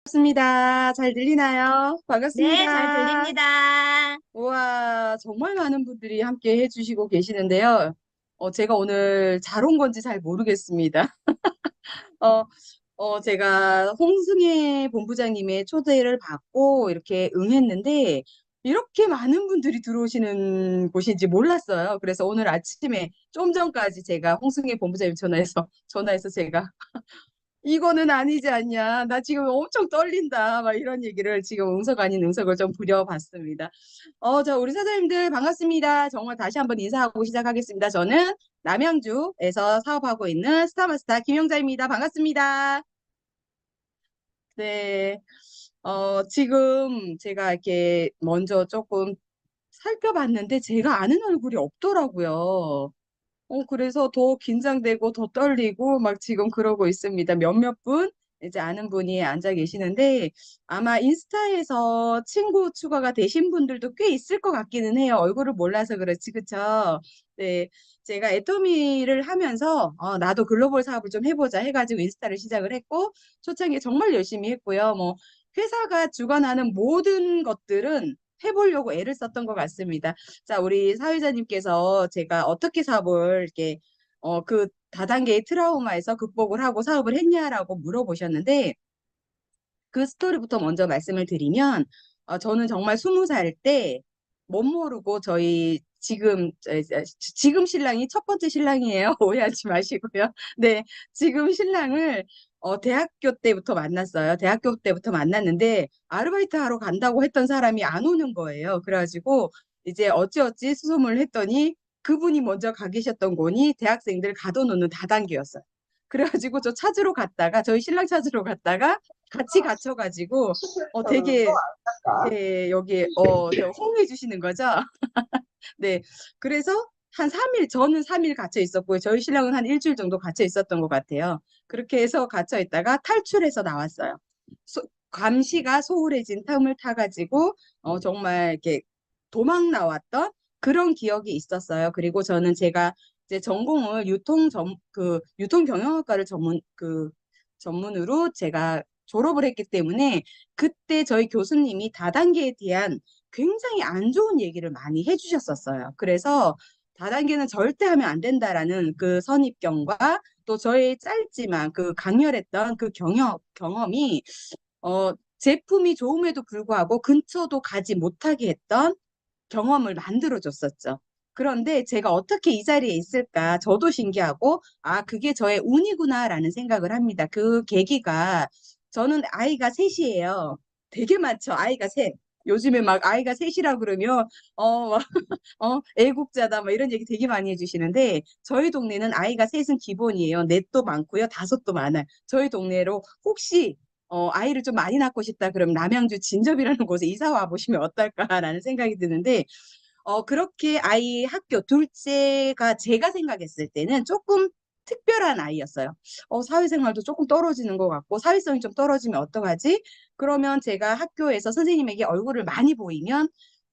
반갑습니다. 잘 들리나요? 네, 잘 반갑습니다. 들립니다. 우와, 정말 많은 분들이 함께 해주시고 계시는데요. 제가 오늘 잘 온 건지 잘 모르겠습니다. 어, 제가 홍승혜 본부장님의 초대를 받고 이렇게 응했는데, 이렇게 많은 분들이 들어오시는 곳인지 몰랐어요. 그래서 오늘 아침에 좀 전까지 제가 홍승혜 본부장님 전화해서 제가 이거는 아니지 않냐. 나 지금 엄청 떨린다. 막 이런 얘기를 지금 응석 아닌 응석을 좀 부려봤습니다. 우리 사장님들 반갑습니다. 정말 다시 한번 인사하고 시작하겠습니다. 저는 남양주에서 사업하고 있는 스타마스터 김영자입니다. 반갑습니다. 네. 지금 제가 이렇게 먼저 조금 살펴봤는데 제가 아는 얼굴이 없더라고요. 그래서 더 긴장되고 더 떨리고 막 지금 그러고 있습니다. 몇몇 분, 이제 아는 분이 앉아 계시는데 아마 인스타에서 친구 추가가 되신 분들도 꽤 있을 것 같기는 해요. 얼굴을 몰라서 그렇지, 그쵸? 네. 제가 애터미를 하면서 나도 글로벌 사업을 좀 해보자 해가지고 인스타를 시작을 했고 초창기에 정말 열심히 했고요. 뭐 회사가 주관하는 모든 것들은 해보려고 애를 썼던 것 같습니다. 자, 우리 사회자님께서 제가 어떻게 사업을 이렇게 그 다단계의 트라우마에서 극복을 하고 사업을 했냐라고 물어보셨는데 그 스토리부터 먼저 말씀을 드리면 저는 정말 20살 때 못 모르고 저희 지금 신랑이 첫 번째 신랑이에요. 오해하지 마시고요. 네, 지금 신랑을 대학교 때부터 만났어요. 대학교 때부터 만났는데 아르바이트 하러 간다고 했던 사람이 안 오는 거예요. 그래가지고 이제 어찌어찌 수소문을 했더니 그분이 먼저 가 계셨던 곳이 대학생들 가둬놓는 다단계였어요. 그래가지고 저희 신랑 찾으러 갔다가 같이 갇혀가지고 되게 네, 여기 호응해 주시는 거죠? 네. 그래서 한 3일, 저는 3일 갇혀 있었고요. 저희 신랑은 한 일주일 정도 갇혀 있었던 것 같아요. 그렇게 해서 갇혀 있다가 탈출해서 나왔어요. 감시가 소홀해진 틈을 타가지고 정말 이렇게 도망 나왔던 그런 기억이 있었어요. 그리고 저는 제가 이제 전공을 유통 경영학과를 전문으로 제가 졸업을 했기 때문에 그때 저희 교수님이 다단계에 대한 굉장히 안 좋은 얘기를 많이 해주셨었어요. 그래서 다단계는 절대 하면 안 된다라는 그 선입견과 또 저의 짧지만 그 강렬했던 그 경험이 제품이 좋음에도 불구하고 근처도 가지 못하게 했던 경험을 만들어줬었죠. 그런데 제가 어떻게 이 자리에 있을까 저도 신기하고 그게 저의 운이구나라는 생각을 합니다. 그 계기가 저는 아이가 셋이에요. 되게 많죠. 아이가 셋. 요즘에 막 아이가 셋이라 그러면 막, 애국자다 막 이런 얘기 되게 많이 해주시는데 저희 동네는 아이가 셋은 기본이에요. 넷도 많고요. 다섯도 많아요. 저희 동네로 혹시 아이를 좀 많이 낳고 싶다 그러면 남양주 진접이라는 곳에 이사 와 보시면 어떨까라는 생각이 드는데 그렇게 아이 학교 둘째가 제가 생각했을 때는 조금 특별한 아이였어요. 사회생활도 조금 떨어지는 것 같고 사회성이 좀 떨어지면 어떡하지? 그러면 제가 학교에서 선생님에게 얼굴을 많이 보이면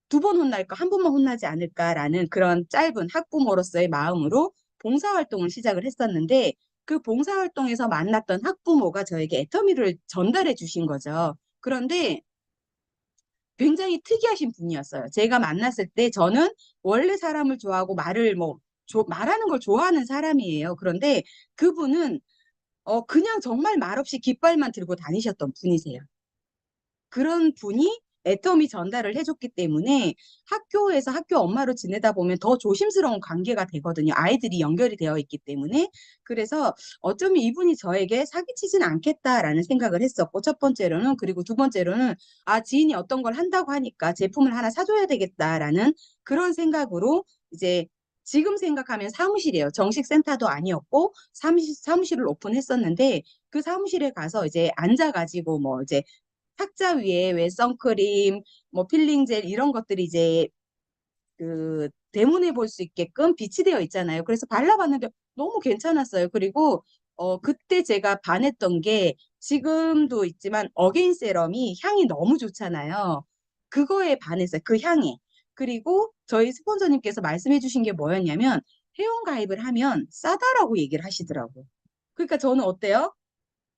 두 번 혼날까 한 번만 혼나지 않을까라는 그런 짧은 학부모로서의 마음으로 봉사활동을 시작을 했었는데 그 봉사활동에서 만났던 학부모가 저에게 애터미를 전달해 주신 거죠. 그런데 굉장히 특이하신 분이었어요. 제가 만났을 때 저는 원래 사람을 좋아하고 말하는 걸 좋아하는 사람이에요. 그런데 그분은 그냥 정말 말없이 깃발만 들고 다니셨던 분이세요. 그런 분이 애터미 전달을 해줬기 때문에 학교에서 학교 엄마로 지내다 보면 더 조심스러운 관계가 되거든요. 아이들이 연결이 되어 있기 때문에. 그래서 어쩌면 이분이 저에게 사기치진 않겠다라는 생각을 했었고, 첫 번째로는, 그리고 두 번째로는, 지인이 어떤 걸 한다고 하니까 제품을 하나 사줘야 되겠다라는 그런 생각으로 이제 지금 생각하면 사무실이에요. 정식 센터도 아니었고, 사무실을 오픈했었는데, 그 사무실에 가서 이제 앉아가지고 뭐 이제 탁자 위에 왜 선크림, 뭐 필링 젤 이런 것들이 이제 그 대문에 볼 수 있게끔 비치되어 있잖아요. 그래서 발라봤는데 너무 괜찮았어요. 그리고 그때 제가 반했던 게 지금도 있지만 어게인 세럼이 향이 너무 좋잖아요. 그거에 반했어요. 그 향에. 그리고 저희 스폰서님께서 말씀해 주신 게 뭐였냐면 회원 가입을 하면 싸다라고 얘기를 하시더라고요. 그러니까 저는 어때요?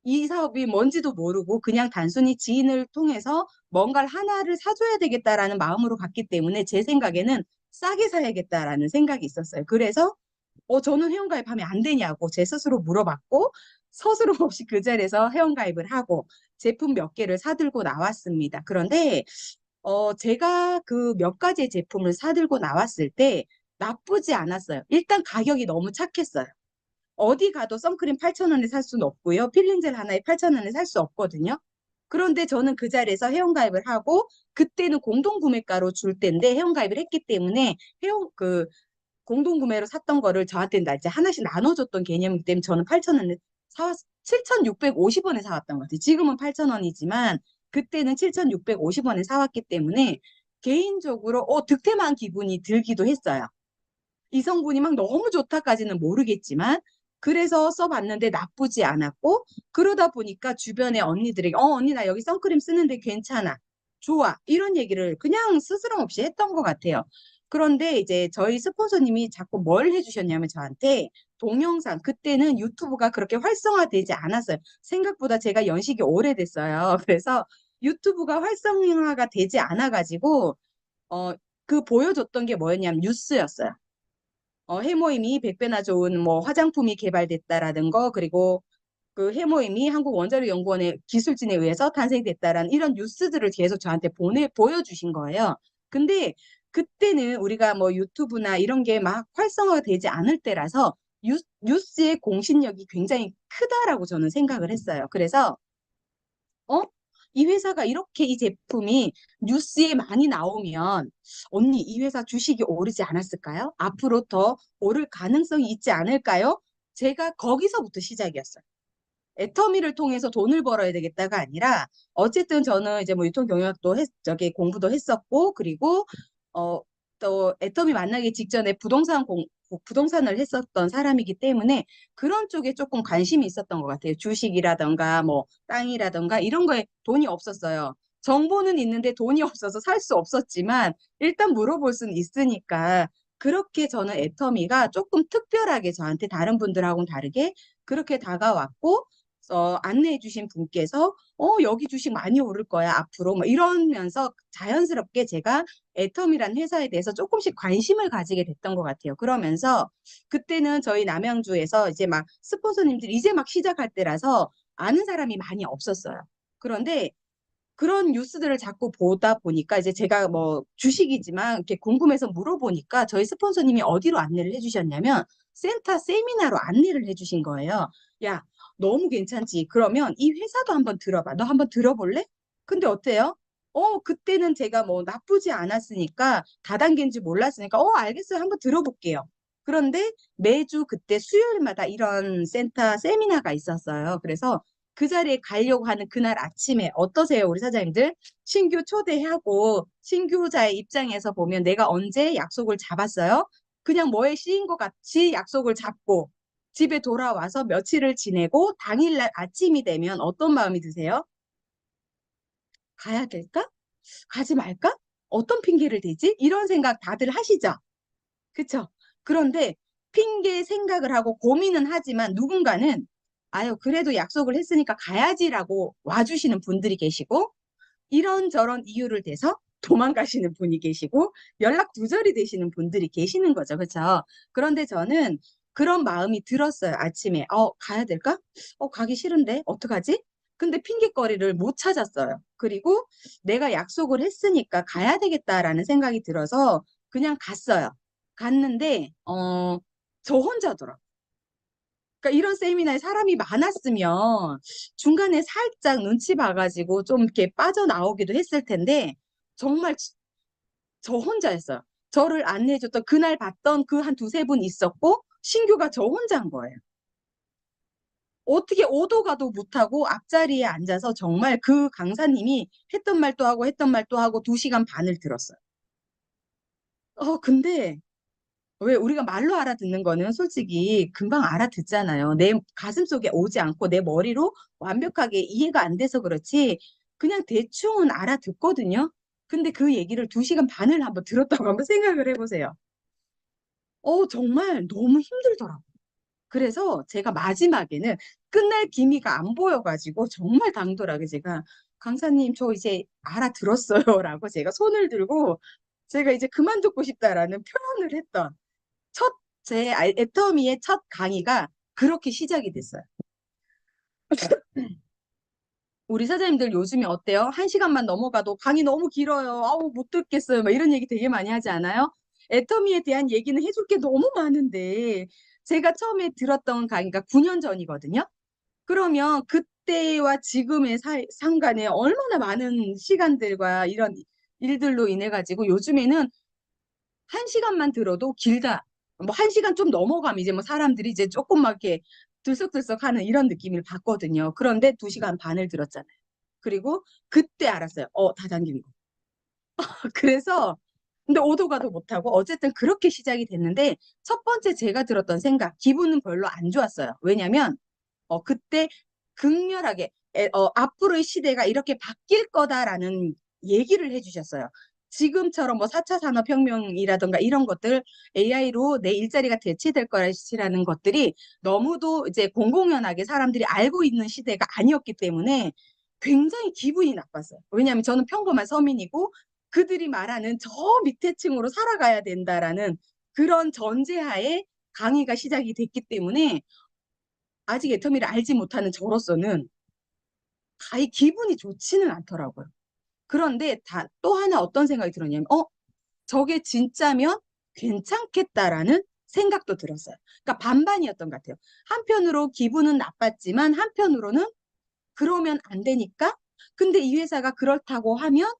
이 사업이 뭔지도 모르고 그냥 단순히 지인을 통해서 뭔가를 하나를 사줘야 되겠다라는 마음으로 갔기 때문에 제 생각에는 싸게 사야겠다라는 생각이 있었어요. 그래서 저는 회원가입하면 안 되냐고 제 스스로 물어봤고 서스럼 없이 그 자리에서 회원가입을 하고 제품 몇 개를 사들고 나왔습니다. 그런데 제가 그 몇 가지의 제품을 사들고 나왔을 때 나쁘지 않았어요. 일단 가격이 너무 착했어요. 어디 가도 선크림 8,000원에 살 수는 없고요. 필링젤 하나에 8,000원에 살 수 없거든요. 그런데 저는 그 자리에서 회원가입을 하고 그때는 공동구매가로 줄 때인데 회원가입을 했기 때문에 공동구매로 샀던 거를 저한테 이제 하나씩 나눠줬던 개념이기 때문에 저는 8,000원에 7,650원에 사왔던 것 같아요. 지금은 8,000원이지만 그때는 7,650원에 사왔기 때문에 개인적으로 득템한 기분이 들기도 했어요. 이 성분이 막 너무 좋다까지는 모르겠지만 그래서 써봤는데 나쁘지 않았고 그러다 보니까 주변의 언니들에게 언니 나 여기 선크림 쓰는데 괜찮아. 좋아. 이런 얘기를 그냥 스스럼 없이 했던 것 같아요. 그런데 이제 저희 스폰서님이 자꾸 뭘 해주셨냐면 저한테 동영상 그때는 유튜브가 그렇게 활성화되지 않았어요. 생각보다 제가 연식이 오래됐어요. 그래서 유튜브가 활성화가 되지 않아가지고 어, 그 보여줬던 게 뭐였냐면 뉴스였어요. 해모임이 100배나 좋은 뭐 화장품이 개발됐다라는 거, 그리고 그 해모임이 한국원자력연구원의 기술진에 의해서 탄생됐다라는 이런 뉴스들을 계속 저한테 보여주신 거예요. 근데 그때는 우리가 뭐 유튜브나 이런 게 막 활성화가 되지 않을 때라서 뉴스의 공신력이 굉장히 크다라고 저는 생각을 했어요. 그래서 어? 이 회사가 이렇게 이 제품이 뉴스에 많이 나오면 언니 이 회사 주식이 오르지 않았을까요? 앞으로 더 오를 가능성이 있지 않을까요? 제가 거기서부터 시작이었어요. 애터미를 통해서 돈을 벌어야 되겠다가 아니라 어쨌든 저는 이제 뭐 유통경영학도 저기 공부도 했었고 그리고 어, 또 애터미 만나기 직전에 부동산을 했었던 사람이기 때문에 그런 쪽에 조금 관심이 있었던 것 같아요. 주식이라던가 뭐 땅이라던가 이런 거에 돈이 없었어요. 정보는 있는데 돈이 없어서 살 수 없었지만 일단 물어볼 수는 있으니까 그렇게 저는 애터미가 조금 특별하게 저한테 다른 분들하고는 다르게 그렇게 다가왔고 안내해 주신 분께서 여기 주식 많이 오를 거야 앞으로 뭐 이러면서 자연스럽게 제가 애텀이라는 회사에 대해서 조금씩 관심을 가지게 됐던 것 같아요. 그러면서 그때는 저희 남양주에서 이제 막 스폰서님들이 이제 막 시작할 때라서 아는 사람이 많이 없었어요. 그런데 그런 뉴스들을 자꾸 보다 보니까 이제 제가 뭐 주식이지만 이렇게 궁금해서 물어보니까 저희 스폰서님이 어디로 안내를 해주셨냐면 센터 세미나로 안내를 해주신 거예요. 야, 너무 괜찮지? 그러면 이 회사도 한번 들어봐. 너 한번 들어볼래? 근데 어때요? 그때는 제가 뭐 나쁘지 않았으니까 다단계인지 몰랐으니까 알겠어요. 한번 들어볼게요. 그런데 매주 그때 수요일마다 이런 센터 세미나가 있었어요. 그래서 그 자리에 가려고 하는 그날 아침에 어떠세요, 우리 사장님들? 신규 초대하고 신규자의 입장에서 보면 내가 언제 약속을 잡았어요? 그냥 뭐에 씌인 것 같이 약속을 잡고 집에 돌아와서 며칠을 지내고 당일날 아침이 되면 어떤 마음이 드세요? 가야 될까? 가지 말까? 어떤 핑계를 대지? 이런 생각 다들 하시죠? 그쵸? 그런데 핑계 생각을 하고 고민은 하지만 누군가는 아유, 그래도 약속을 했으니까 가야지라고 와주시는 분들이 계시고 이런저런 이유를 대서 도망가시는 분이 계시고 연락 두절이 되시는 분들이 계시는 거죠. 그렇죠? 그런데 저는 그런 마음이 들었어요. 아침에 가야 될까? 가기 싫은데 어떡하지? 근데 핑계거리를 못 찾았어요. 그리고 내가 약속을 했으니까 가야 되겠다라는 생각이 들어서 그냥 갔어요. 갔는데 저 혼자더라고요. 그러니까 이런 세미나에 사람이 많았으면 중간에 살짝 눈치 봐가지고 좀 이렇게 빠져나오기도 했을 텐데 정말 저 혼자였어요. 저를 안내해줬던 그날 봤던 그 한 두세 분 있었고 신규가 저 혼자인 거예요. 어떻게 오도 가도 못하고 앞자리에 앉아서 정말 그 강사님이 했던 말도 하고 했던 말도 하고 2시간 반을 들었어요. 근데 왜 우리가 말로 알아듣는 거는 솔직히 금방 알아듣잖아요. 내 가슴속에 오지 않고 내 머리로 완벽하게 이해가 안 돼서 그렇지 그냥 대충은 알아듣거든요. 근데 그 얘기를 2시간 반을 한번 들었다고 한번 생각을 해보세요. 정말 너무 힘들더라고요. 그래서 제가 마지막에는 끝날 기미가 안 보여가지고 정말 당돌하게 제가 강사님 저 이제 알아들었어요라고 제가 손을 들고 제가 이제 그만두고 싶다라는 표현을 했던 첫 제 애터미의 첫 강의가 그렇게 시작이 됐어요. 우리 사장님들 요즘에 어때요? 한 시간만 넘어가도 강의 너무 길어요. 아우 못 듣겠어요. 막 이런 얘기 되게 많이 하지 않아요? 애터미에 대한 얘기는 해줄 게 너무 많은데 제가 처음에 들었던 강의가 9년 전이거든요. 그러면 그때와 지금의 상관에 얼마나 많은 시간들과 이런 일들로 인해 가지고 요즘에는 한 시간만 들어도 길다. 뭐 한 시간 좀 넘어가면 이제 뭐 사람들이 이제 조금 막 이렇게 들썩들썩 하는 이런 느낌을 받거든요. 그런데 2시간 반을 들었잖아요. 그리고 그때 알았어요. 다단계인 거. 그래서 근데 오도 가도 못하고 어쨌든 그렇게 시작이 됐는데 첫 번째 제가 들었던 생각, 기분은 별로 안 좋았어요. 왜냐면 그때 극렬하게 앞으로의 시대가 이렇게 바뀔 거다라는 얘기를 해주셨어요. 지금처럼 뭐 4차 산업혁명이라든가 이런 것들 AI로 내 일자리가 대체될 것이라는 것들이 너무도 이제 공공연하게 사람들이 알고 있는 시대가 아니었기 때문에 굉장히 기분이 나빴어요. 왜냐하면 저는 평범한 서민이고 그들이 말하는 저 밑에 층으로 살아가야 된다라는 그런 전제하에 강의가 시작이 됐기 때문에 아직 애터미를 알지 못하는 저로서는 가히 기분이 좋지는 않더라고요. 그런데 또 하나 어떤 생각이 들었냐면, 저게 진짜면 괜찮겠다라는 생각도 들었어요. 그러니까 반반이었던 것 같아요. 한편으로 기분은 나빴지만 한편으로는 그러면 안 되니까 근데 이 회사가 그렇다고 하면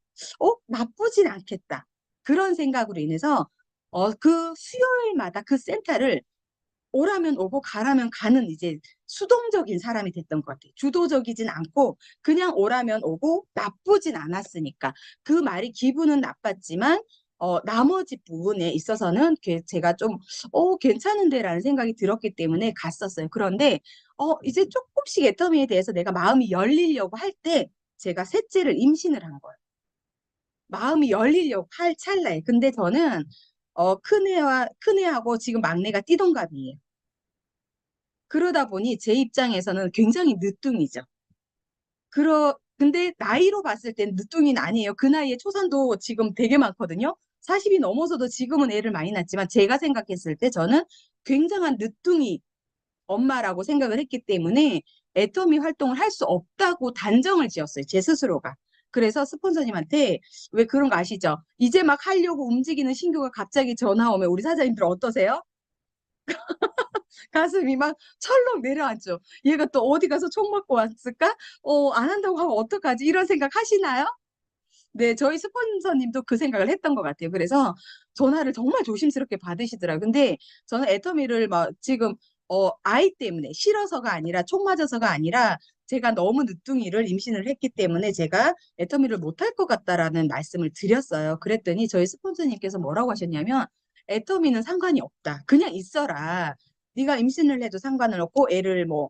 나쁘진 않겠다. 그런 생각으로 인해서 그 수요일마다 그 센터를 오라면 오고 가라면 가는 이제 수동적인 사람이 됐던 것 같아요. 주도적이진 않고 그냥 오라면 오고 나쁘진 않았으니까 그 말이 기분은 나빴지만 나머지 부분에 있어서는 제가 좀 괜찮은데라는 생각이 들었기 때문에 갔었어요. 그런데 이제 조금씩 애터미에 대해서 내가 마음이 열리려고 할 때 제가 셋째를 임신을 한 거예요. 마음이 열리려고 할 찰나에. 근데 저는 큰애하고 지금 막내가 띠동갑이에요. 그러다 보니 제 입장에서는 굉장히 늦둥이죠. 근데 나이로 봤을 땐 늦둥이는 아니에요. 그 나이에 초산도 지금 되게 많거든요. 40이 넘어서도 지금은 애를 많이 낳지만 제가 생각했을 때 저는 굉장한 늦둥이 엄마라고 생각을 했기 때문에 애터미 활동을 할 수 없다고 단정을 지었어요. 제 스스로가. 그래서 스폰서님한테 왜 그런 거 아시죠? 이제 막 하려고 움직이는 신규가 갑자기 전화 오면 우리 사장님들 어떠세요? 가슴이 막 철렁 내려앉죠. 얘가 또 어디 가서 총 맞고 왔을까? 안 한다고 하면 어떡하지? 이런 생각 하시나요? 네, 저희 스폰서님도 그 생각을 했던 것 같아요. 그래서 전화를 정말 조심스럽게 받으시더라고요. 근데 저는 애터미를 막 지금 아이 때문에 싫어서가 아니라 총 맞아서가 아니라 제가 너무 늦둥이를 임신을 했기 때문에 제가 애터미를 못할 것 같다라는 말씀을 드렸어요. 그랬더니 저희 스폰서님께서 뭐라고 하셨냐면 애터미는 상관이 없다. 그냥 있어라. 네가 임신을 해도 상관은 없고 애를 뭐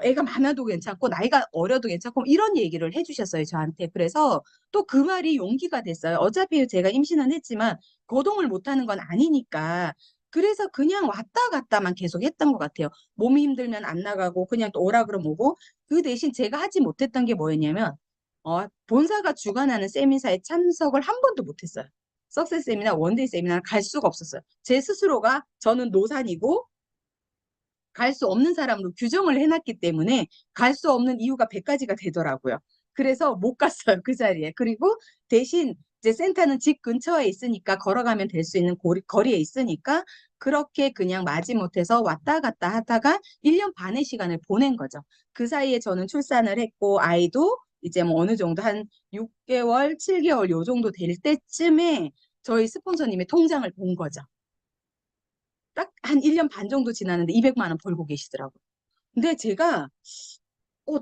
애가 많아도 괜찮고 나이가 어려도 괜찮고 이런 얘기를 해주셨어요 저한테. 그래서 또 그 말이 용기가 됐어요. 어차피 제가 임신은 했지만 거동을 못하는 건 아니니까 그래서 그냥 왔다 갔다만 계속 했던 것 같아요. 몸이 힘들면 안 나가고 그냥 또 오라 그러면 오고 그 대신 제가 하지 못했던 게 뭐였냐면 본사가 주관하는 세미나에 참석을 한 번도 못했어요. 석세스 세미나 원데이 세미나를 갈 수가 없었어요. 제 스스로가 저는 노산이고 갈 수 없는 사람으로 규정을 해놨기 때문에 갈 수 없는 이유가 100가지가 되더라고요. 그래서 못 갔어요, 그 자리에. 그리고 대신 이제 센터는 집 근처에 있으니까 걸어가면 될 수 있는 거리에 있으니까 그렇게 그냥 마지못해서 왔다 갔다 하다가 1년 반의 시간을 보낸 거죠. 그 사이에 저는 출산을 했고 아이도 이제 뭐 어느 정도 한 6개월, 7개월 요 정도 될 때쯤에 저희 스폰서님의 통장을 본 거죠. 딱 한 1년 반 정도 지났는데 200만 원 벌고 계시더라고요. 근데 제가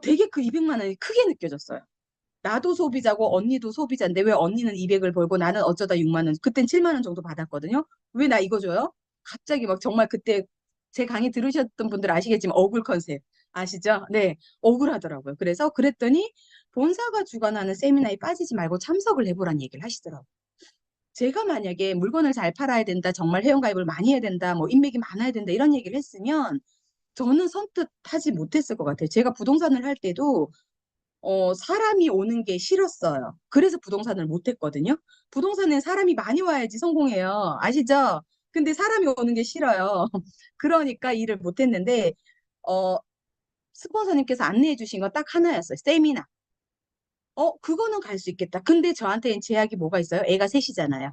되게 그 200만 원이 크게 느껴졌어요. 나도 소비자고 언니도 소비자인데 왜 언니는 200을 벌고 나는 어쩌다 6만 원, 그땐 7만 원 정도 받았거든요. 왜 나 이거 줘요? 갑자기 막 정말 그때 제 강의 들으셨던 분들 아시겠지만 억울 컨셉 아시죠? 네, 억울하더라고요. 그래서 그랬더니 본사가 주관하는 세미나에 빠지지 말고 참석을 해보라는 얘기를 하시더라고요. 제가 만약에 물건을 잘 팔아야 된다, 정말 회원가입을 많이 해야 된다, 뭐 인맥이 많아야 된다 이런 얘기를 했으면 저는 선뜻하지 못했을 것 같아요. 제가 부동산을 할 때도 사람이 오는 게 싫었어요. 그래서 부동산을 못 했거든요. 부동산엔 사람이 많이 와야지 성공해요. 아시죠? 근데 사람이 오는 게 싫어요. 그러니까 일을 못 했는데, 어, 스폰서님께서 안내해 주신 건 딱 하나였어요. 세미나. 그거는 갈 수 있겠다. 근데 저한테는 제약이 뭐가 있어요? 애가 셋이잖아요.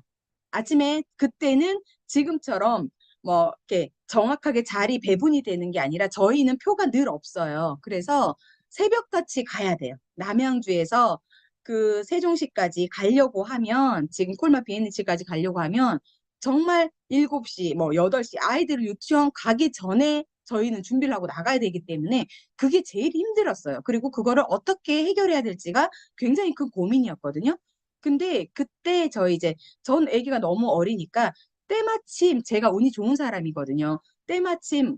아침에 그때는 지금처럼 뭐 이렇게 정확하게 자리 배분이 되는 게 아니라 저희는 표가 늘 없어요. 그래서 새벽같이 가야 돼요. 남양주에서 그 세종시까지 가려고 하면 지금 콜마 비엔니치까지 가려고 하면 정말 7시 뭐 8시 아이들 유치원 가기 전에 저희는 준비를 하고 나가야 되기 때문에 그게 제일 힘들었어요. 그리고 그거를 어떻게 해결해야 될지가 굉장히 큰 고민이었거든요. 근데 그때 저희 이제 전 아기가 너무 어리니까 때마침 제가 운이 좋은 사람이거든요. 때마침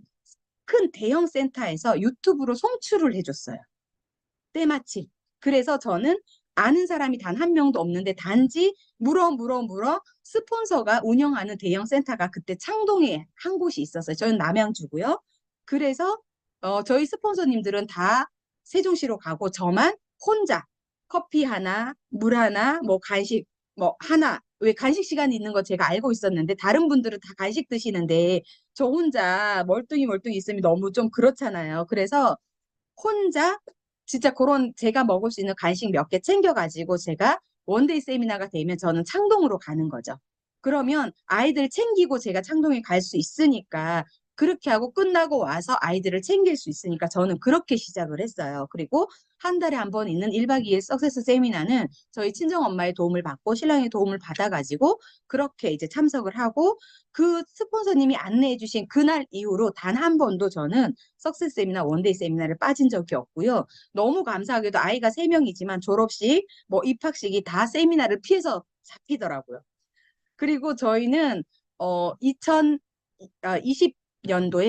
큰 대형 센터에서 유튜브로 송출을 해줬어요. 때마침. 그래서 저는 아는 사람이 단 한 명도 없는데 단지 물어 스폰서가 운영하는 대형 센터가 그때 창동에 한 곳이 있었어요. 저는 남양주고요. 그래서 저희 스폰서님들은 다 세종시로 가고 저만 혼자 커피 하나, 물 하나, 뭐 간식 뭐 하나 왜 간식 시간이 있는 거 제가 알고 있었는데 다른 분들은 다 간식 드시는데 저 혼자 멀뚱히 있으면 너무 좀 그렇잖아요. 그래서 혼자 진짜 그런 제가 먹을 수 있는 간식 몇 개 챙겨가지고 제가 원데이 세미나가 되면 저는 창동으로 가는 거죠. 그러면 아이들 챙기고 제가 창동에 갈 수 있으니까 그렇게 하고 끝나고 와서 아이들을 챙길 수 있으니까 저는 그렇게 시작을 했어요. 그리고 한 달에 한 번 있는 1박 2일 석세스 세미나는 저희 친정엄마의 도움을 받고 신랑의 도움을 받아가지고 그렇게 이제 참석을 하고 그 스폰서님이 안내해 주신 그날 이후로 단 한 번도 저는 석세스 세미나, 원데이 세미나를 빠진 적이 없고요. 너무 감사하게도 아이가 3명이지만 졸업식, 뭐 입학식이 다 세미나를 피해서 잡히더라고요. 그리고 저희는 2020년도에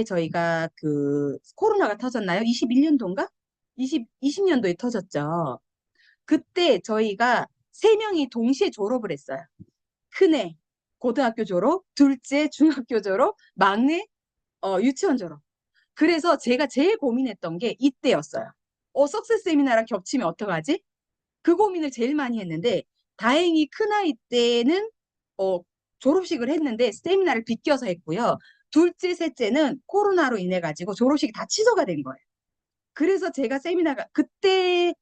저희가 그 코로나가 터졌나요? 21년도인가? 20년도에 터졌죠. 그때 저희가 3명이 동시에 졸업을 했어요. 큰애 고등학교 졸업, 둘째 중학교 졸업, 막내 유치원 졸업. 그래서 제가 제일 고민했던 게 이때였어요. 석세스 세미나랑 겹치면 어떡하지? 그 고민을 제일 많이 했는데 다행히 큰아이 때는 어, 졸업식을 했는데 세미나를 비껴서 했고요. 둘째, 셋째는 코로나로 인해 가지고 졸업식이 다 취소가 된 거예요. 그래서 제가 세미나가 그때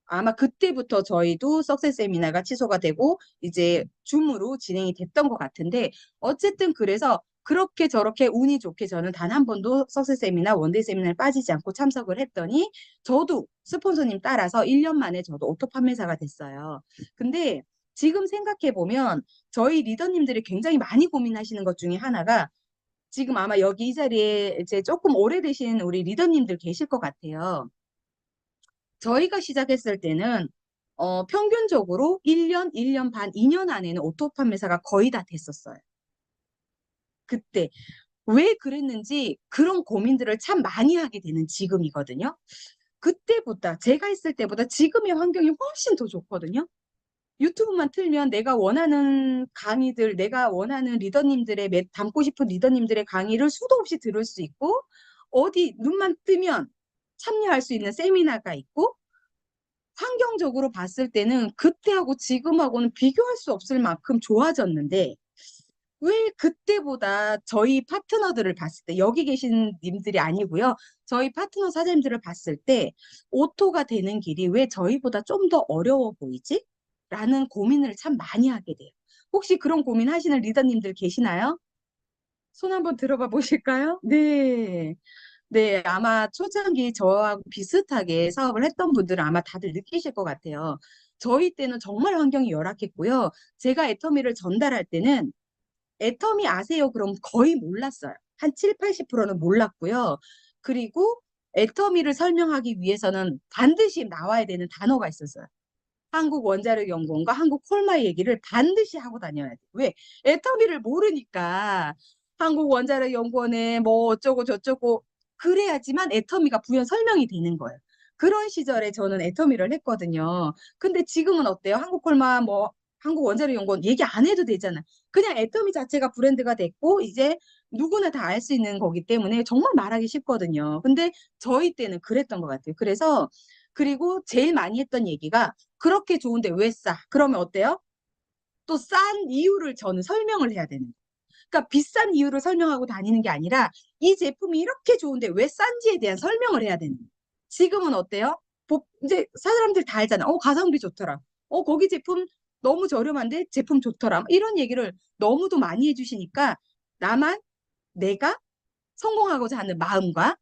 아마 그때부터 저희도 석세스 세미나가 취소가 되고 이제 줌으로 진행이 됐던 것 같은데 어쨌든 그래서 그렇게 저렇게 운이 좋게 저는 단 한 번도 석세스 세미나 원데이 세미나에 빠지지 않고 참석을 했더니 저도 스폰서님 따라서 1년 만에 저도 오토 판매사가 됐어요. 근데 지금 생각해 보면 저희 리더님들이 굉장히 많이 고민하시는 것 중에 하나가 지금 아마 여기 이 자리에 이제 조금 오래되신 우리 리더님들 계실 것 같아요. 저희가 시작했을 때는 평균적으로 1년, 1년 반, 2년 안에는 오토 판매사가 거의 다 됐었어요. 그때 왜 그랬는지 그런 고민들을 참 많이 하게 되는 지금이거든요. 그때보다 제가 했을 때보다 지금의 환경이 훨씬 더 좋거든요. 유튜브만 틀면 내가 원하는 강의들, 내가 원하는 리더님들의 담고 싶은 리더님들의 강의를 수도 없이 들을 수 있고 어디 눈만 뜨면 참여할 수 있는 세미나가 있고 환경적으로 봤을 때는 그때하고 지금하고는 비교할 수 없을 만큼 좋아졌는데 왜 그때보다 저희 파트너들을 봤을 때 여기 계신 님들이 아니고요. 저희 파트너 사장님들을 봤을 때 오토가 되는 길이 왜 저희보다 좀 더 어려워 보이지? 라는 고민을 참 많이 하게 돼요. 혹시 그런 고민 하시는 리더님들 계시나요? 손 한번 들어봐 보실까요? 네. 네, 아마 초창기 저하고 비슷하게 사업을 했던 분들은 아마 다들 느끼실 것 같아요. 저희 때는 정말 환경이 열악했고요. 제가 애터미를 전달할 때는 애터미 아세요? 그럼 거의 몰랐어요. 한 7, 80%는 몰랐고요. 그리고 애터미를 설명하기 위해서는 반드시 나와야 되는 단어가 있었어요. 한국원자력연구원과 한국콜마 얘기를 반드시 하고 다녀야 돼. 왜? 애터미를 모르니까 한국원자력연구원에 뭐 어쩌고 저쩌고 그래야지만 애터미가 부연 설명이 되는 거예요. 그런 시절에 저는 애터미를 했거든요. 근데 지금은 어때요? 한국콜마 뭐 한국원자력연구원 얘기 안 해도 되잖아. 그냥 애터미 자체가 브랜드가 됐고 이제 누구나 다 알 수 있는 거기 때문에 정말 말하기 쉽거든요. 근데 저희 때는 그랬던 것 같아요. 그래서 그리고 제일 많이 했던 얘기가 그렇게 좋은데 왜 싸? 그러면 어때요? 또 싼 이유를 저는 설명을 해야 되는 거예요. 그러니까 비싼 이유를 설명하고 다니는 게 아니라 이 제품이 이렇게 좋은데 왜 싼지에 대한 설명을 해야 되는 거예요. 지금은 어때요? 이제 사람들 다 알잖아. 가성비 좋더라. 거기 제품 너무 저렴한데 제품 좋더라. 이런 얘기를 너무도 많이 해주시니까 나만 내가 성공하고자 하는 마음과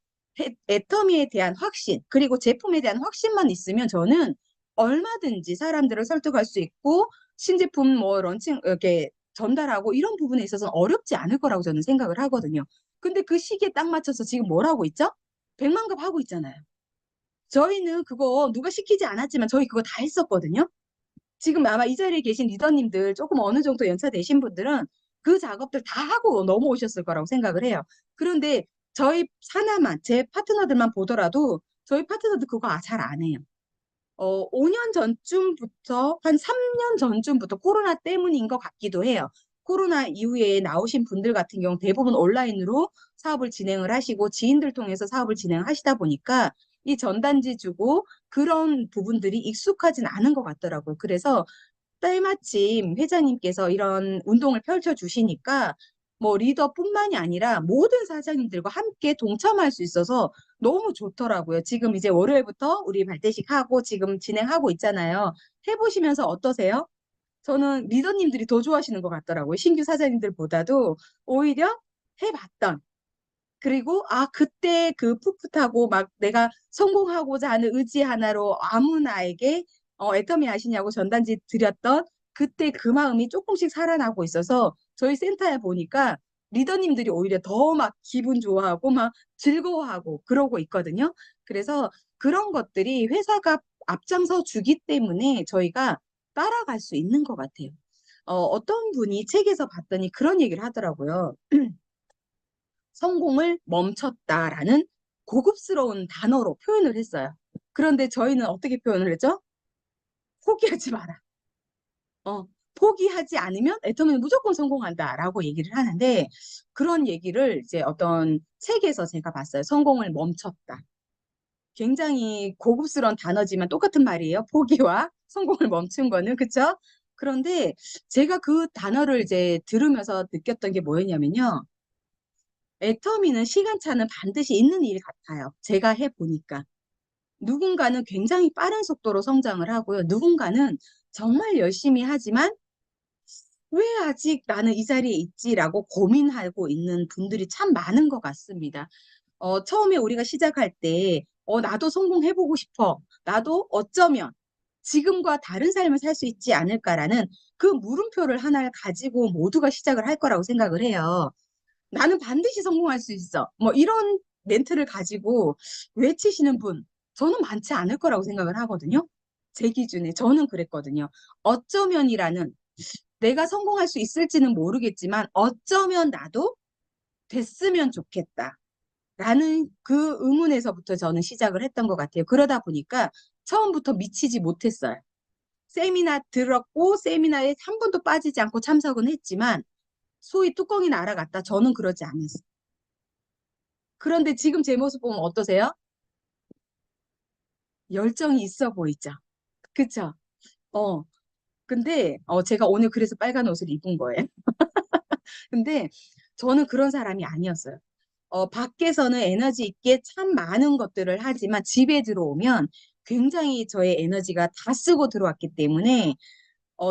애터미에 대한 확신, 그리고 제품에 대한 확신만 있으면 저는 얼마든지 사람들을 설득할 수 있고 신제품 뭐 런칭 이렇게 전달하고 이런 부분에 있어서는 어렵지 않을 거라고 저는 생각을 하거든요. 근데 그 시기에 딱 맞춰서 지금 뭘 하고 있죠? 백만급 하고 있잖아요. 저희는 그거 누가 시키지 않았지만 저희 그거 다 했었거든요. 지금 아마 이 자리에 계신 리더님들 조금 어느 정도 연차 되신 분들은 그 작업들 다 하고 넘어오셨을 거라고 생각을 해요. 그런데 저희 하나만, 제 파트너들만 보더라도 저희 파트너들 그거 잘 안 해요. 5년 전쯤부터, 한 3년 전쯤부터 코로나 때문인 것 같기도 해요. 코로나 이후에 나오신 분들 같은 경우 대부분 온라인으로 사업을 진행을 하시고 지인들 통해서 사업을 진행하시다 보니까 이 전단지 주고 그런 부분들이 익숙하진 않은 것 같더라고요. 그래서 때마침 회장님께서 이런 운동을 펼쳐주시니까 뭐 리더뿐만이 아니라 모든 사장님들과 함께 동참할 수 있어서 너무 좋더라고요. 지금 이제 월요일부터 우리 발대식 하고 지금 진행하고 있잖아요. 해보시면서 어떠세요? 저는 리더님들이 더 좋아하시는 것 같더라고요. 신규 사장님들보다도 오히려 해봤던 그리고 그때 그 풋풋하고 막 내가 성공하고자 하는 의지 하나로 아무나에게 애터미 아시냐고 전단지 드렸던 그때 그 마음이 조금씩 살아나고 있어서 저희 센터에 보니까 리더님들이 오히려 더 막 기분 좋아하고 막 즐거워하고 그러고 있거든요. 그래서 그런 것들이 회사가 앞장서 주기 때문에 저희가 따라갈 수 있는 것 같아요. 어떤 분이 책에서 봤더니 그런 얘기를 하더라고요. 성공을 멈췄다라는 고급스러운 단어로 표현을 했어요. 그런데 저희는 어떻게 표현을 했죠? 포기하지 마라. 포기하지 않으면 애터미는 무조건 성공한다라고 얘기를 하는데 그런 얘기를 이제 어떤 책에서 제가 봤어요. 성공을 멈췄다. 굉장히 고급스러운 단어지만 똑같은 말이에요. 포기와 성공을 멈춘 거는 그쵸? 그런데 제가 그 단어를 이제 들으면서 느꼈던 게 뭐였냐면요. 애터미는 시간차는 반드시 있는 일 같아요. 제가 해보니까. 누군가는 굉장히 빠른 속도로 성장을 하고요. 누군가는 정말 열심히 하지만 왜 아직 나는 이 자리에 있지라고 고민하고 있는 분들이 참 많은 것 같습니다. 처음에 우리가 시작할 때, 나도 성공해보고 싶어. 나도 어쩌면 지금과 다른 삶을 살 수 있지 않을까라는 그 물음표를 하나를 가지고 모두가 시작을 할 거라고 생각을 해요. 나는 반드시 성공할 수 있어. 뭐 이런 멘트를 가지고 외치시는 분, 저는 많지 않을 거라고 생각을 하거든요. 제 기준에 저는 그랬거든요. 어쩌면이라는 내가 성공할 수 있을지는 모르겠지만 어쩌면 나도 됐으면 좋겠다. 라는 그 의문에서부터 저는 시작을 했던 것 같아요. 그러다 보니까 처음부터 미치지 못했어요. 세미나 들었고 세미나에 한 번도 빠지지 않고 참석은 했지만 소위 뚜껑이 날아갔다. 저는 그러지 않았어요. 그런데 지금 제 모습 보면 어떠세요? 열정이 있어 보이죠? 그쵸? 어, 근데 제가 오늘 그래서 빨간 옷을 입은 거예요. 근데 저는 그런 사람이 아니었어요. 밖에서는 에너지 있게 참 많은 것들을 하지만 집에 들어오면 굉장히 저의 에너지가 다 쓰고 들어왔기 때문에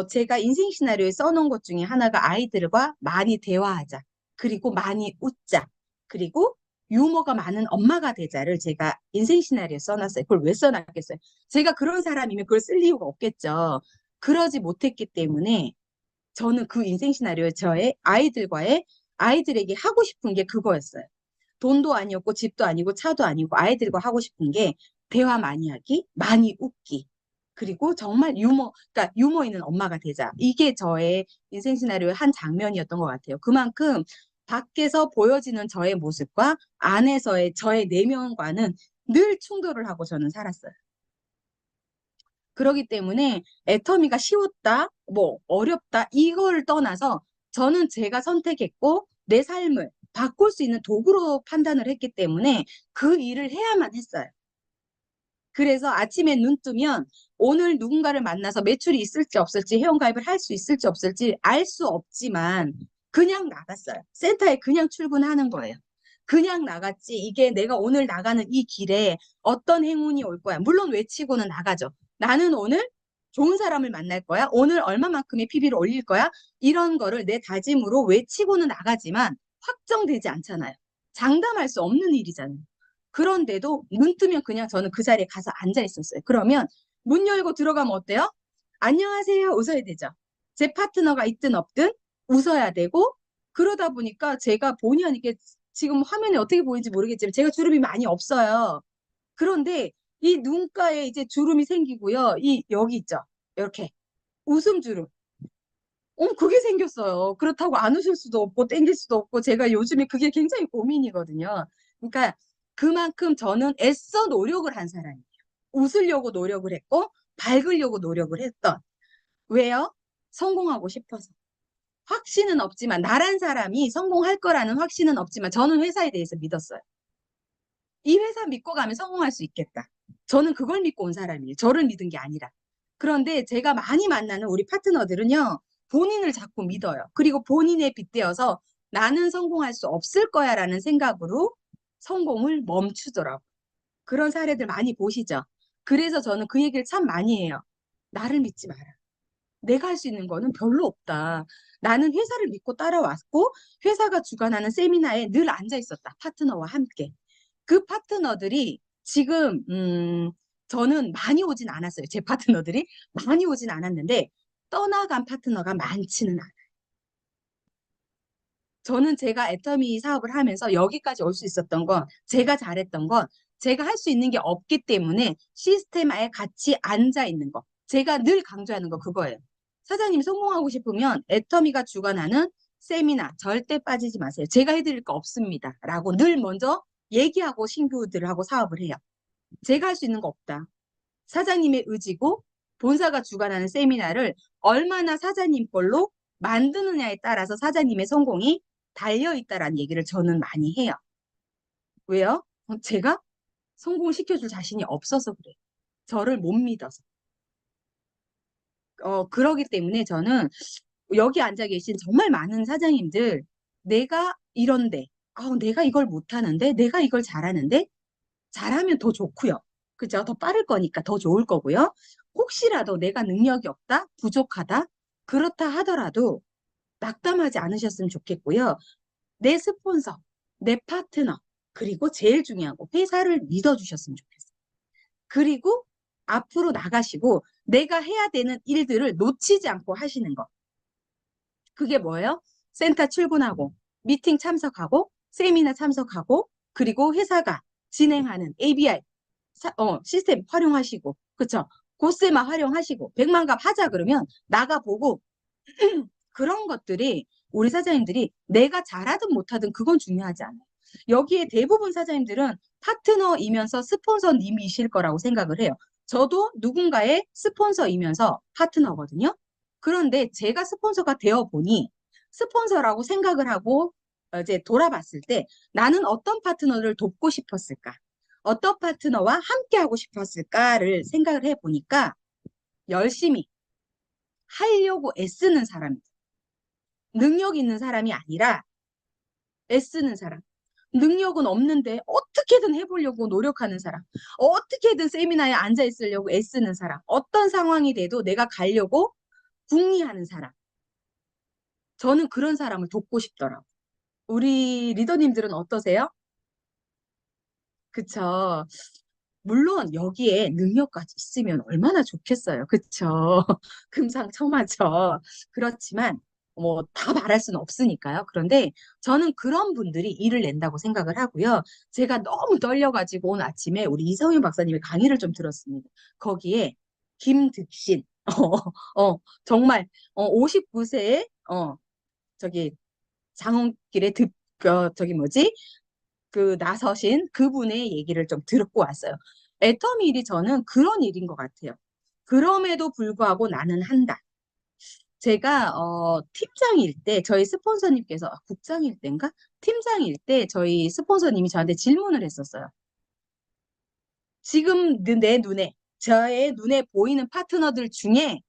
제가 인생 시나리오에 써놓은 것 중에 하나가 아이들과 많이 대화하자. 그리고 많이 웃자. 그리고 유머가 많은 엄마가 되자를 제가 인생 시나리오에 써놨어요. 그걸 왜 써놨겠어요? 제가 그런 사람이면 그걸 쓸 이유가 없겠죠. 그러지 못했기 때문에 저는 그 인생 시나리오에 저의 아이들에게 하고 싶은 게 그거였어요. 돈도 아니었고 집도 아니고 차도 아니고 아이들과 하고 싶은 게 대화 많이 하기, 많이 웃기. 그리고 정말 그러니까 유머 있는 엄마가 되자. 이게 저의 인생 시나리오의 한 장면이었던 것 같아요. 그만큼 밖에서 보여지는 저의 모습과 안에서의 저의 내면과는 늘 충돌을 하고 저는 살았어요. 그러기 때문에 애터미가 쉬웠다, 뭐 어렵다 이걸 떠나서 저는 제가 선택했고 내 삶을 바꿀 수 있는 도구로 판단을 했기 때문에 그 일을 해야만 했어요. 그래서 아침에 눈 뜨면 오늘 누군가를 만나서 매출이 있을지 없을지 회원가입을 할 수 있을지 없을지 알 수 없지만 그냥 나갔어요. 센터에 그냥 출근하는 거예요. 그냥 나갔지 이게 내가 오늘 나가는 이 길에 어떤 행운이 올 거야. 물론 외치고는 나가죠. 나는 오늘 좋은 사람을 만날 거야. 오늘 얼마만큼의 PB를 올릴 거야. 이런 거를 내 다짐으로 외치고는 나가지만 확정되지 않잖아요. 장담할 수 없는 일이잖아요. 그런데도 눈 뜨면 그냥 저는 그 자리에 가서 앉아 있었어요. 그러면 문 열고 들어가면 어때요? 안녕하세요. 웃어야 되죠. 제 파트너가 있든 없든 웃어야 되고 그러다 보니까 제가 본의 아니게 지금 화면에 어떻게 보이는지 모르겠지만 제가 주름이 많이 없어요. 그런데 이 눈가에 이제 주름이 생기고요. 이 여기 있죠. 이렇게 웃음 주름. 그게 생겼어요. 그렇다고 안 웃을 수도 없고 땡길 수도 없고 제가 요즘에 그게 굉장히 고민이거든요. 그러니까 그만큼 저는 애써 노력을 한 사람이에요. 웃으려고 노력을 했고 밝으려고 노력을 했던. 왜요? 성공하고 싶어서. 확신은 없지만 나란 사람이 성공할 거라는 확신은 없지만 저는 회사에 대해서 믿었어요. 이 회사 믿고 가면 성공할 수 있겠다. 저는 그걸 믿고 온 사람이에요. 저를 믿은 게 아니라. 그런데 제가 많이 만나는 우리 파트너들은요. 본인을 자꾸 믿어요. 그리고 본인에 빗대어서 나는 성공할 수 없을 거야 라는 생각으로 성공을 멈추더라고요. 그런 사례들 많이 보시죠. 그래서 저는 그 얘기를 참 많이 해요. 나를 믿지 마라. 내가 할 수 있는 거는 별로 없다. 나는 회사를 믿고 따라왔고 회사가 주관하는 세미나에 늘 앉아 있었다. 파트너와 함께. 그 파트너들이 지금 저는 많이 오진 않았어요. 제 파트너들이 많이 오진 않았는데 떠나간 파트너가 많지는 않아요. 저는 제가 애터미 사업을 하면서 여기까지 올 수 있었던 건 제가 잘했던 건 제가 할 수 있는 게 없기 때문에 시스템에 같이 앉아 있는 거. 제가 늘 강조하는 거 그거예요. 사장님이 성공하고 싶으면 애터미가 주관하는 세미나 절대 빠지지 마세요. 제가 해드릴 거 없습니다. 라고 늘 먼저 얘기하고 신규들하고 사업을 해요. 제가 할 수 있는 거 없다. 사장님의 의지고 본사가 주관하는 세미나를 얼마나 사장님 걸로 만드느냐에 따라서 사장님의 성공이 달려있다라는 얘기를 저는 많이 해요. 왜요? 제가 성공시켜줄 자신이 없어서 그래요. 저를 못 믿어서. 그러기 때문에 저는 여기 앉아 계신 정말 많은 사장님들 내가 이런데 내가 이걸 못하는데 내가 이걸 잘하는데 잘하면 더 좋고요. 그죠? 더 빠를 거니까 더 좋을 거고요. 혹시라도 내가 능력이 없다, 부족하다, 그렇다 하더라도 낙담하지 않으셨으면 좋겠고요. 내 스폰서, 내 파트너, 그리고 제일 중요한 거 회사를 믿어주셨으면 좋겠어요. 그리고 앞으로 나가시고 내가 해야 되는 일들을 놓치지 않고 하시는 거. 그게 뭐예요? 센터 출근하고 미팅 참석하고 세미나 참석하고 그리고 회사가 진행하는 ABI 시스템 활용하시고 그쵸? 고세마 활용하시고 백만갑 하자 그러면 나가보고 그런 것들이 우리 사장님들이 내가 잘하든 못하든 그건 중요하지 않아요. 여기에 대부분 사장님들은 파트너이면서 스폰서님이실 거라고 생각을 해요. 저도 누군가의 스폰서이면서 파트너거든요. 그런데 제가 스폰서가 되어 보니 스폰서라고 생각을 하고 이제 돌아봤을 때 나는 어떤 파트너를 돕고 싶었을까? 어떤 파트너와 함께 하고 싶었을까를 생각을 해보니까 열심히 하려고 애쓰는 사람, 능력 있는 사람이 아니라 애쓰는 사람. 능력은 없는데 어떻게든 해보려고 노력하는 사람. 어떻게든 세미나에 앉아 있으려고 애쓰는 사람. 어떤 상황이 돼도 내가 가려고 궁리하는 사람. 저는 그런 사람을 돕고 싶더라고요. 우리 리더님들은 어떠세요? 그쵸. 물론 여기에 능력까지 있으면 얼마나 좋겠어요. 그쵸. 금상첨화죠. 그렇지만 뭐 다 말할 수는 없으니까요. 그런데 저는 그런 분들이 일을 낸다고 생각을 하고요. 제가 너무 떨려가지고 오늘 아침에 우리 이성윤 박사님의 강의를 좀 들었습니다. 거기에 김득신 정말 59세에 저기 장원길의 저기 뭐지? 그 나서신 그분의 얘기를 좀 듣고 왔어요. 애터미 일이 저는 그런 일인 것 같아요. 그럼에도 불구하고 나는 한다. 제가 팀장일 때 저희 스폰서님께서 국장일 때인가? 팀장일 때 저희 스폰서님이 저한테 질문을 했었어요. 지금 내 눈에 저의 눈에 보이는 파트너들 중에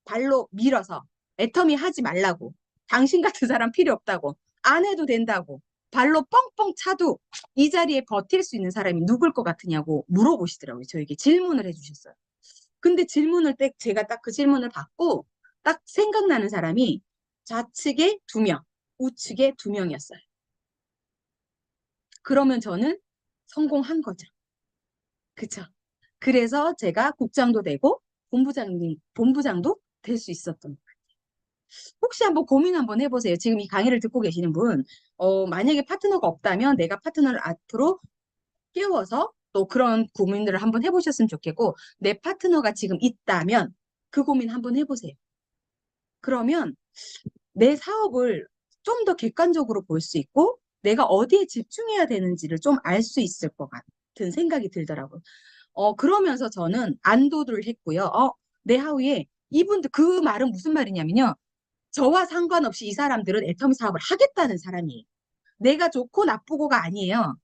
발로 밀어서 애터미 하지 말라고. 당신 같은 사람 필요 없다고. 안 해도 된다고. 발로 뻥뻥 차도 이 자리에 버틸 수 있는 사람이 누굴 것 같으냐고 물어보시더라고요. 저에게 질문을 해주셨어요. 근데 제가 딱 그 질문을 받고 딱 생각나는 사람이 좌측에 두 명, 우측에 두 명이었어요. 그러면 저는 성공한 거죠. 그쵸? 그래서 제가 국장도 되고 본부장도 될 수 있었던 거예요. 혹시 한번 고민 한번 해보세요. 지금 이 강의를 듣고 계시는 분, 만약에 파트너가 없다면 내가 파트너를 앞으로 깨워서 또 그런 고민들을 한번 해보셨으면 좋겠고, 내 파트너가 지금 있다면 그 고민 한번 해보세요. 그러면 내 사업을 좀 더 객관적으로 볼 수 있고, 내가 어디에 집중해야 되는지를 좀 알 수 있을 것 같은 생각이 들더라고요. 그러면서 저는 안도를 했고요. 내 하위에 이분들, 그 말은 무슨 말이냐면요. 저와 상관없이 이 사람들은 애터미 사업을 하겠다는 사람이에요. 내가 좋고 나쁘고가 아니에요.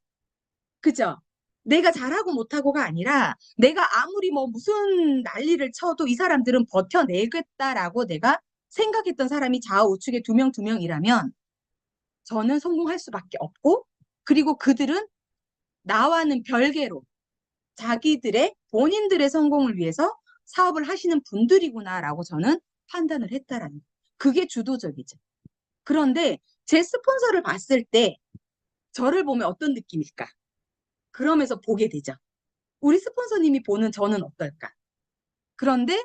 그죠? 내가 잘하고 못하고가 아니라 내가 아무리 뭐 무슨 난리를 쳐도 이 사람들은 버텨내겠다라고 내가 생각했던 사람이 좌우측에 두 명, 두 명이라면 저는 성공할 수밖에 없고, 그리고 그들은 나와는 별개로 자기들의 본인들의 성공을 위해서 사업을 하시는 분들이구나라고 저는 판단을 했다라는 거예요. 그게 주도적이죠. 그런데 제 스폰서를 봤을 때 저를 보면 어떤 느낌일까? 그러면서 보게 되죠. 우리 스폰서님이 보는 저는 어떨까? 그런데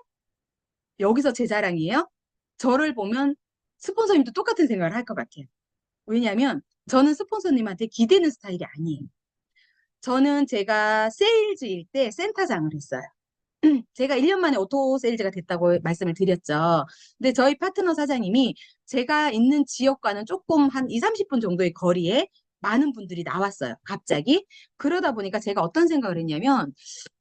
여기서 제 자랑이에요. 저를 보면 스폰서님도 똑같은 생각을 할 것 같아요. 왜냐하면 저는 스폰서님한테 기대는 스타일이 아니에요. 저는 제가 세일즈일 때 센터장을 했어요. 제가 1년 만에 오토 세일즈가 됐다고 말씀을 드렸죠. 근데 저희 파트너 사장님이 제가 있는 지역과는 조금 한 2, 30분 정도의 거리에 많은 분들이 나왔어요. 갑자기. 그러다 보니까 제가 어떤 생각을 했냐면,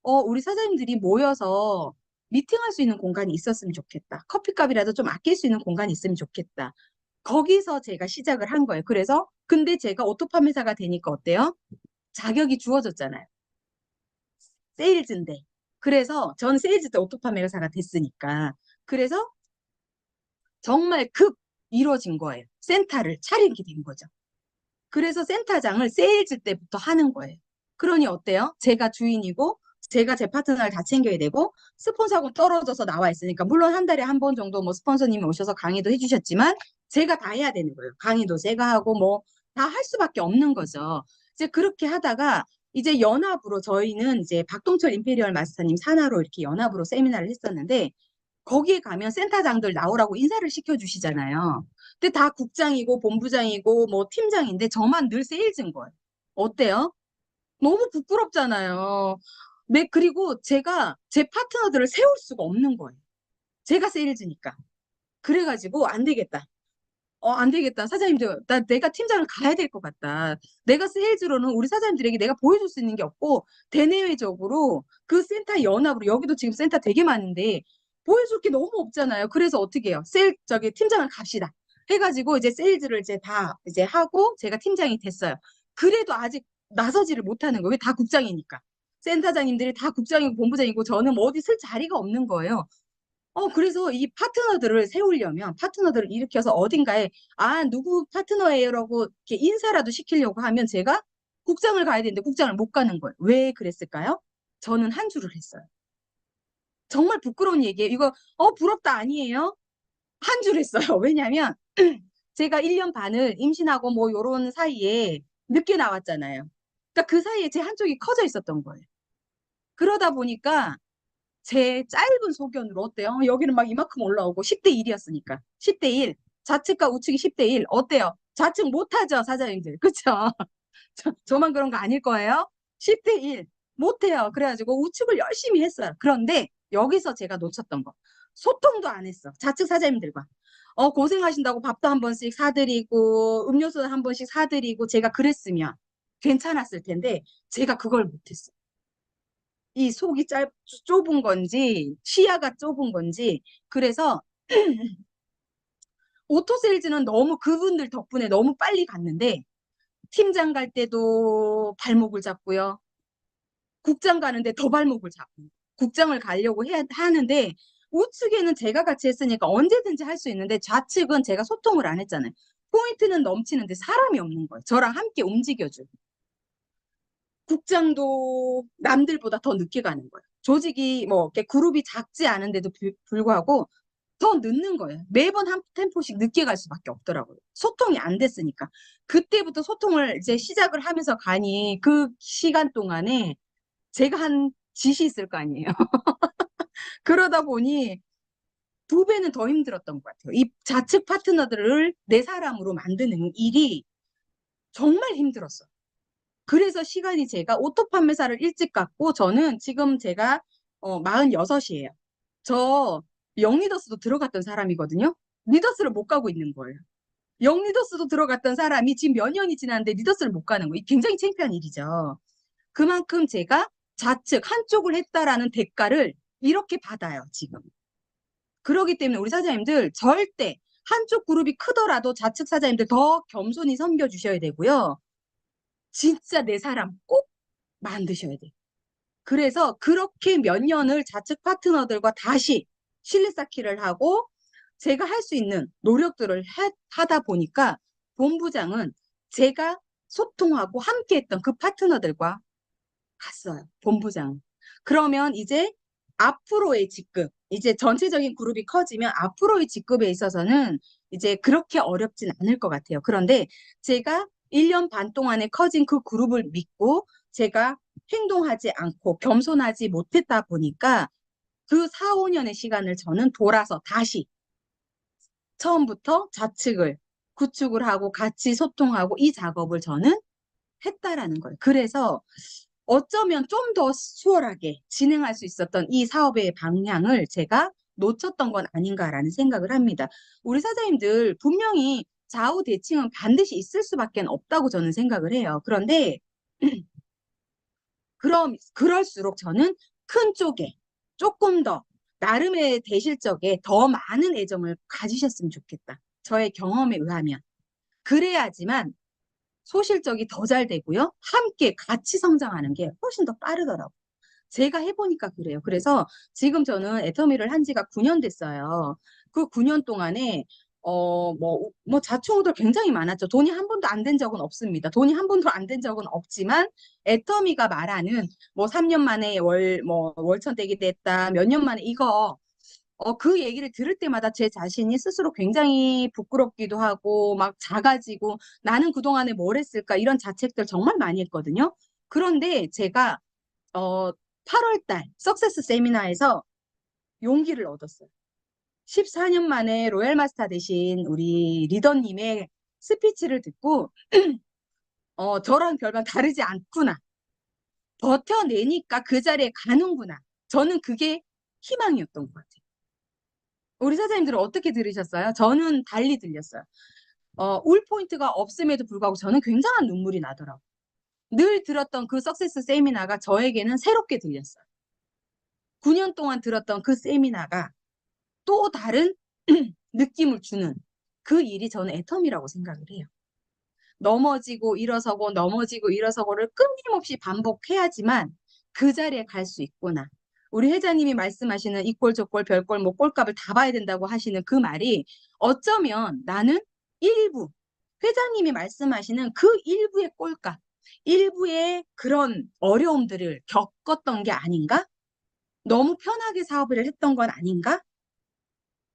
우리 사장님들이 모여서 미팅할 수 있는 공간이 있었으면 좋겠다. 커피값이라도 좀 아낄 수 있는 공간이 있으면 좋겠다. 거기서 제가 시작을 한 거예요. 그래서, 근데 제가 오토 판매사가 되니까 어때요? 자격이 주어졌잖아요. 세일즈인데. 그래서 전 세일즈 때 오토파 메가사가 됐으니까. 그래서 정말 급 이루어진 거예요. 센터를 차리게 된 거죠. 그래서 센터장을 세일즈 때부터 하는 거예요. 그러니 어때요? 제가 주인이고 제가 제 파트너를 다 챙겨야 되고 스폰서하고 떨어져서 나와 있으니까 물론 한 달에 한 번 정도 뭐 스폰서님이 오셔서 강의도 해주셨지만 제가 다 해야 되는 거예요. 강의도 제가 하고 뭐 다 할 수밖에 없는 거죠. 이제 그렇게 하다가 이제 연합으로 저희는 이제 박동철 임페리얼 마스터님 산하로 이렇게 연합으로 세미나를 했었는데 거기에 가면 센터장들 나오라고 인사를 시켜주시잖아요. 근데 다 국장이고 본부장이고 뭐 팀장인데 저만 늘 세일즈인 거예요. 어때요? 너무 부끄럽잖아요. 네, 그리고 제가 제 파트너들을 세울 수가 없는 거예요. 제가 세일즈니까. 그래가지고 안 되겠다. 안 되겠다. 사장님들, 내가 팀장을 가야 될 것 같다. 내가 세일즈로는 우리 사장님들에게 내가 보여줄 수 있는 게 없고, 대내외적으로 그 센터 연합으로, 여기도 지금 센터 되게 많은데, 보여줄 게 너무 없잖아요. 그래서 어떻게 해요? 팀장을 갑시다. 해가지고 이제 세일즈를 이제 다 이제 하고, 제가 팀장이 됐어요. 그래도 아직 나서지를 못하는 거예요. 왜 다 국장이니까. 센터장님들이 다 국장이고 본부장이고, 저는 뭐 어디 쓸 자리가 없는 거예요. 그래서 이 파트너들을 세우려면 파트너들을 일으켜서 어딘가에 누구 파트너예요라고 이렇게 인사라도 시키려고 하면 제가 국장을 가야 되는데 국장을 못 가는 거예요. 왜 그랬을까요? 저는 한 줄을 했어요. 정말 부끄러운 얘기예요. 이거 부럽다 아니에요? 한 줄 했어요. 왜냐면 제가 1년 반을 임신하고 뭐 요런 사이에 늦게 나왔잖아요. 그러니까 그 사이에 제 한쪽이 커져 있었던 거예요. 그러다 보니까 제 짧은 소견으로 어때요? 여기는 막 이만큼 올라오고 10대 1이었으니까. 10대 1. 좌측과 우측이 10대 1. 어때요? 좌측 못하죠, 사장님들. 그쵸? 저만 그런 거 아닐 거예요? 10대 1. 못해요. 그래가지고 우측을 열심히 했어요. 그런데 여기서 제가 놓쳤던 거. 소통도 안 했어. 좌측 사장님들과. 고생하신다고 밥도 한 번씩 사드리고, 음료수 한 번씩 사드리고, 제가 그랬으면 괜찮았을 텐데, 제가 그걸 못했어요. 이 좁은 건지, 시야가 좁은 건지, 그래서 오토세일즈는 너무 그분들 덕분에 너무 빨리 갔는데 팀장 갈 때도 발목을 잡고요. 국장 가는데 더 발목을 잡고 국장을 가려고 하는데 우측에는 제가 같이 했으니까 언제든지 할 수 있는데 좌측은 제가 소통을 안 했잖아요. 포인트는 넘치는데 사람이 없는 거예요. 저랑 함께 움직여주고. 국장도 남들보다 더 늦게 가는 거예요. 조직이 뭐 이렇게 그룹이 작지 않은데도 불구하고 더 늦는 거예요. 매번 한 템포씩 늦게 갈 수밖에 없더라고요. 소통이 안 됐으니까. 그때부터 소통을 이제 시작을 하면서 가니 그 시간 동안에 제가 한 짓이 있을 거 아니에요. 그러다 보니 두 배는 더 힘들었던 것 같아요. 이 좌측 파트너들을 내 사람으로 만드는 일이 정말 힘들었어요. 그래서 시간이 제가 오토 판매사를 일찍 갔고 저는 지금 제가 46이에요. 저 영리더스도 들어갔던 사람이거든요. 리더스를 못 가고 있는 거예요. 영리더스도 들어갔던 사람이 지금 몇 년이 지났는데 리더스를 못 가는 거예요. 굉장히 창피한 일이죠. 그만큼 제가 좌측 한쪽을 했다라는 대가를 이렇게 받아요, 지금. 그러기 때문에 우리 사장님들 절대 한쪽 그룹이 크더라도 좌측 사장님들 더 겸손히 섬겨주셔야 되고요. 진짜 내 사람 꼭 만드셔야 돼요. 그래서 그렇게 몇 년을 좌측 파트너들과 다시 신뢰 쌓기를 하고 제가 할 수 있는 노력들을 하다 보니까 본부장은 제가 소통하고 함께 했던 그 파트너들과 갔어요. 본부장. 그러면 이제 앞으로의 직급, 이제 전체적인 그룹이 커지면 앞으로의 직급에 있어서는 이제 그렇게 어렵진 않을 것 같아요. 그런데 제가 1년 반 동안에 커진 그 그룹을 믿고 제가 행동하지 않고 겸손하지 못했다 보니까 그 4, 5년의 시간을 저는 돌아서 다시 처음부터 좌측을 구축을 하고 같이 소통하고 이 작업을 저는 했다라는 거예요. 그래서 어쩌면 좀 더 수월하게 진행할 수 있었던 이 사업의 방향을 제가 놓쳤던 건 아닌가라는 생각을 합니다. 우리 사장님들 분명히 좌우 대칭은 반드시 있을 수밖에 없다고 저는 생각을 해요. 그런데 그럴수록 저는 큰 쪽에 조금 더 나름의 대실적에 더 많은 애정을 가지셨으면 좋겠다. 저의 경험에 의하면. 그래야지만 소실적이 더 잘 되고요. 함께 같이 성장하는 게 훨씬 더 빠르더라고요. 제가 해보니까 그래요. 그래서 지금 저는 애터미를 한 지가 9년 됐어요. 그 9년 동안에 자충우돌 굉장히 많았죠. 돈이 한 번도 안 된 적은 없습니다. 돈이 한 번도 안 된 적은 없지만 애터미가 말하는 뭐 3년 만에 월천대기 됐다. 몇 년 만에 이거 그 얘기를 들을 때마다 제 자신이 스스로 굉장히 부끄럽기도 하고 막 작아지고 나는 그동안에 뭘 했을까 이런 자책들 정말 많이 했거든요. 그런데 제가 8월 달 석세스 세미나에서 용기를 얻었어요. 14년 만에 로얄 마스터 되신 우리 리더님의 스피치를 듣고 저랑 별반 다르지 않구나. 버텨내니까 그 자리에 가는구나. 저는 그게 희망이었던 것 같아요. 우리 사장님들은 어떻게 들으셨어요? 저는 달리 들렸어요. 울 포인트가 없음에도 불구하고 저는 굉장한 눈물이 나더라고요. 늘 들었던 그 석세스 세미나가 저에게는 새롭게 들렸어요. 9년 동안 들었던 그 세미나가 또 다른 느낌을 주는 그 일이 저는 애텀이라고 생각을 해요. 넘어지고 일어서고 넘어지고 일어서고를 끊임없이 반복해야지만 그 자리에 갈 수 있구나. 우리 회장님이 말씀하시는 이꼴 저꼴 별꼴 뭐 꼴값을 다 봐야 된다고 하시는 그 말이 어쩌면 나는 일부 회장님이 말씀하시는 그 일부의 꼴값, 일부의 그런 어려움들을 겪었던 게 아닌가? 너무 편하게 사업을 했던 건 아닌가?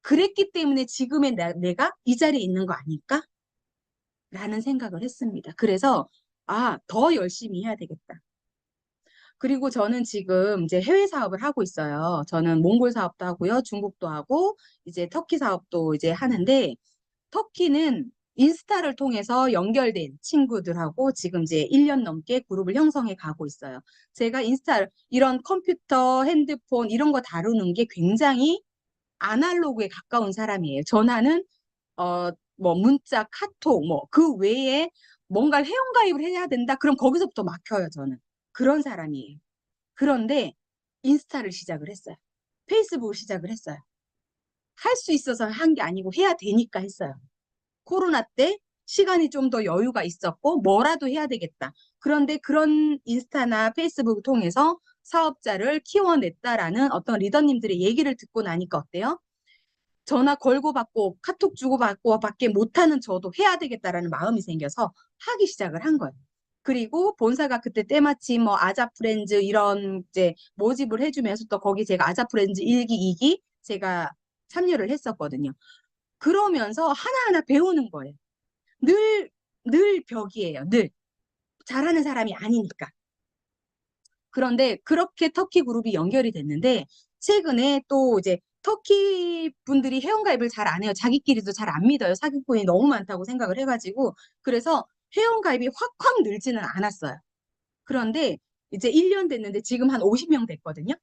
그랬기 때문에 지금의 내가 이 자리에 있는 거 아닐까? 라는 생각을 했습니다. 그래서 더 열심히 해야 되겠다. 그리고 저는 지금 이제 해외 사업을 하고 있어요. 저는 몽골 사업도 하고요. 중국도 하고 이제 터키 사업도 이제 하는데 터키는 인스타를 통해서 연결된 친구들하고 지금 이제 1년 넘게 그룹을 형성해 가고 있어요. 제가 인스타 이런 컴퓨터, 핸드폰 이런 거 다루는 게 굉장히 아날로그에 가까운 사람이에요. 전화는 문자, 카톡 그 외에 뭔가 회원가입을 해야 된다. 그럼 거기서부터 막혀요, 저는. 그런 사람이에요. 그런데 인스타를 시작을 했어요. 페이스북을 시작을 했어요. 할 수 있어서 한 게 아니고 해야 되니까 했어요. 코로나 때 시간이 좀 더 여유가 있었고 뭐라도 해야 되겠다. 그런데 그런 인스타나 페이스북을 통해서 사업자를 키워냈다라는 어떤 리더님들의 얘기를 듣고 나니까 어때요? 전화 걸고 받고 카톡 주고 받고 밖에 못하는 저도 해야 되겠다라는 마음이 생겨서 하기 시작을 한 거예요. 그리고 본사가 그때 때마침 뭐 아자프렌즈 이런 이제 모집을 해주면서 또 거기 제가 아자프렌즈 1기, 2기 제가 참여를 했었거든요. 그러면서 하나하나 배우는 거예요. 늘, 늘 벽이에요. 늘. 잘하는 사람이 아니니까. 그런데 그렇게 터키 그룹이 연결이 됐는데 최근에 또 이제 터키 분들이 회원가입을 잘 안 해요. 자기끼리도 잘 안 믿어요. 사기꾼이 너무 많다고 생각을 해가지고. 그래서 회원가입이 확확 늘지는 않았어요. 그런데 이제 1년 됐는데 지금 한 50명 됐거든요.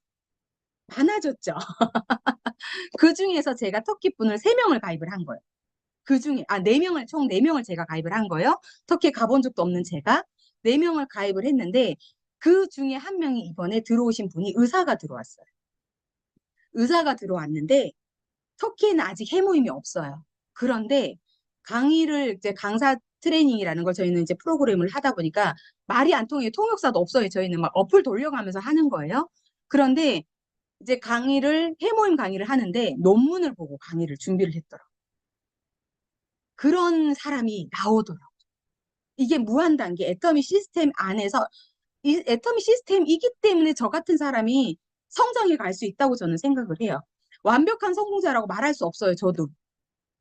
많아졌죠. 그 중에서 제가 터키 분을 3명을 가입을 한 거예요. 그 중에, 4명을, 총 4명을 제가 가입을 한 거예요. 터키에 가본 적도 없는 제가 4명을 가입을 했는데 그 중에 한 명이 이번에 들어오신 분이 의사가 들어왔어요. 의사가 들어왔는데 터키에는 아직 해모임이 없어요. 그런데 강의를 이제 강사 트레이닝이라는 걸 저희는 이제 프로그램을 하다 보니까 말이 안 통해요. 통역사도 없어요. 저희는 막 어플 돌려가면서 하는 거예요. 그런데 이제 해모임 강의를 하는데 논문을 보고 강의를 준비를 했더라고요. 그런 사람이 나오더라고요. 이게 무한단계 애터미 시스템 안에서 이 애터미 시스템이기 때문에 저 같은 사람이 성장해 갈 수 있다고 저는 생각을 해요. 완벽한 성공자라고 말할 수 없어요, 저도.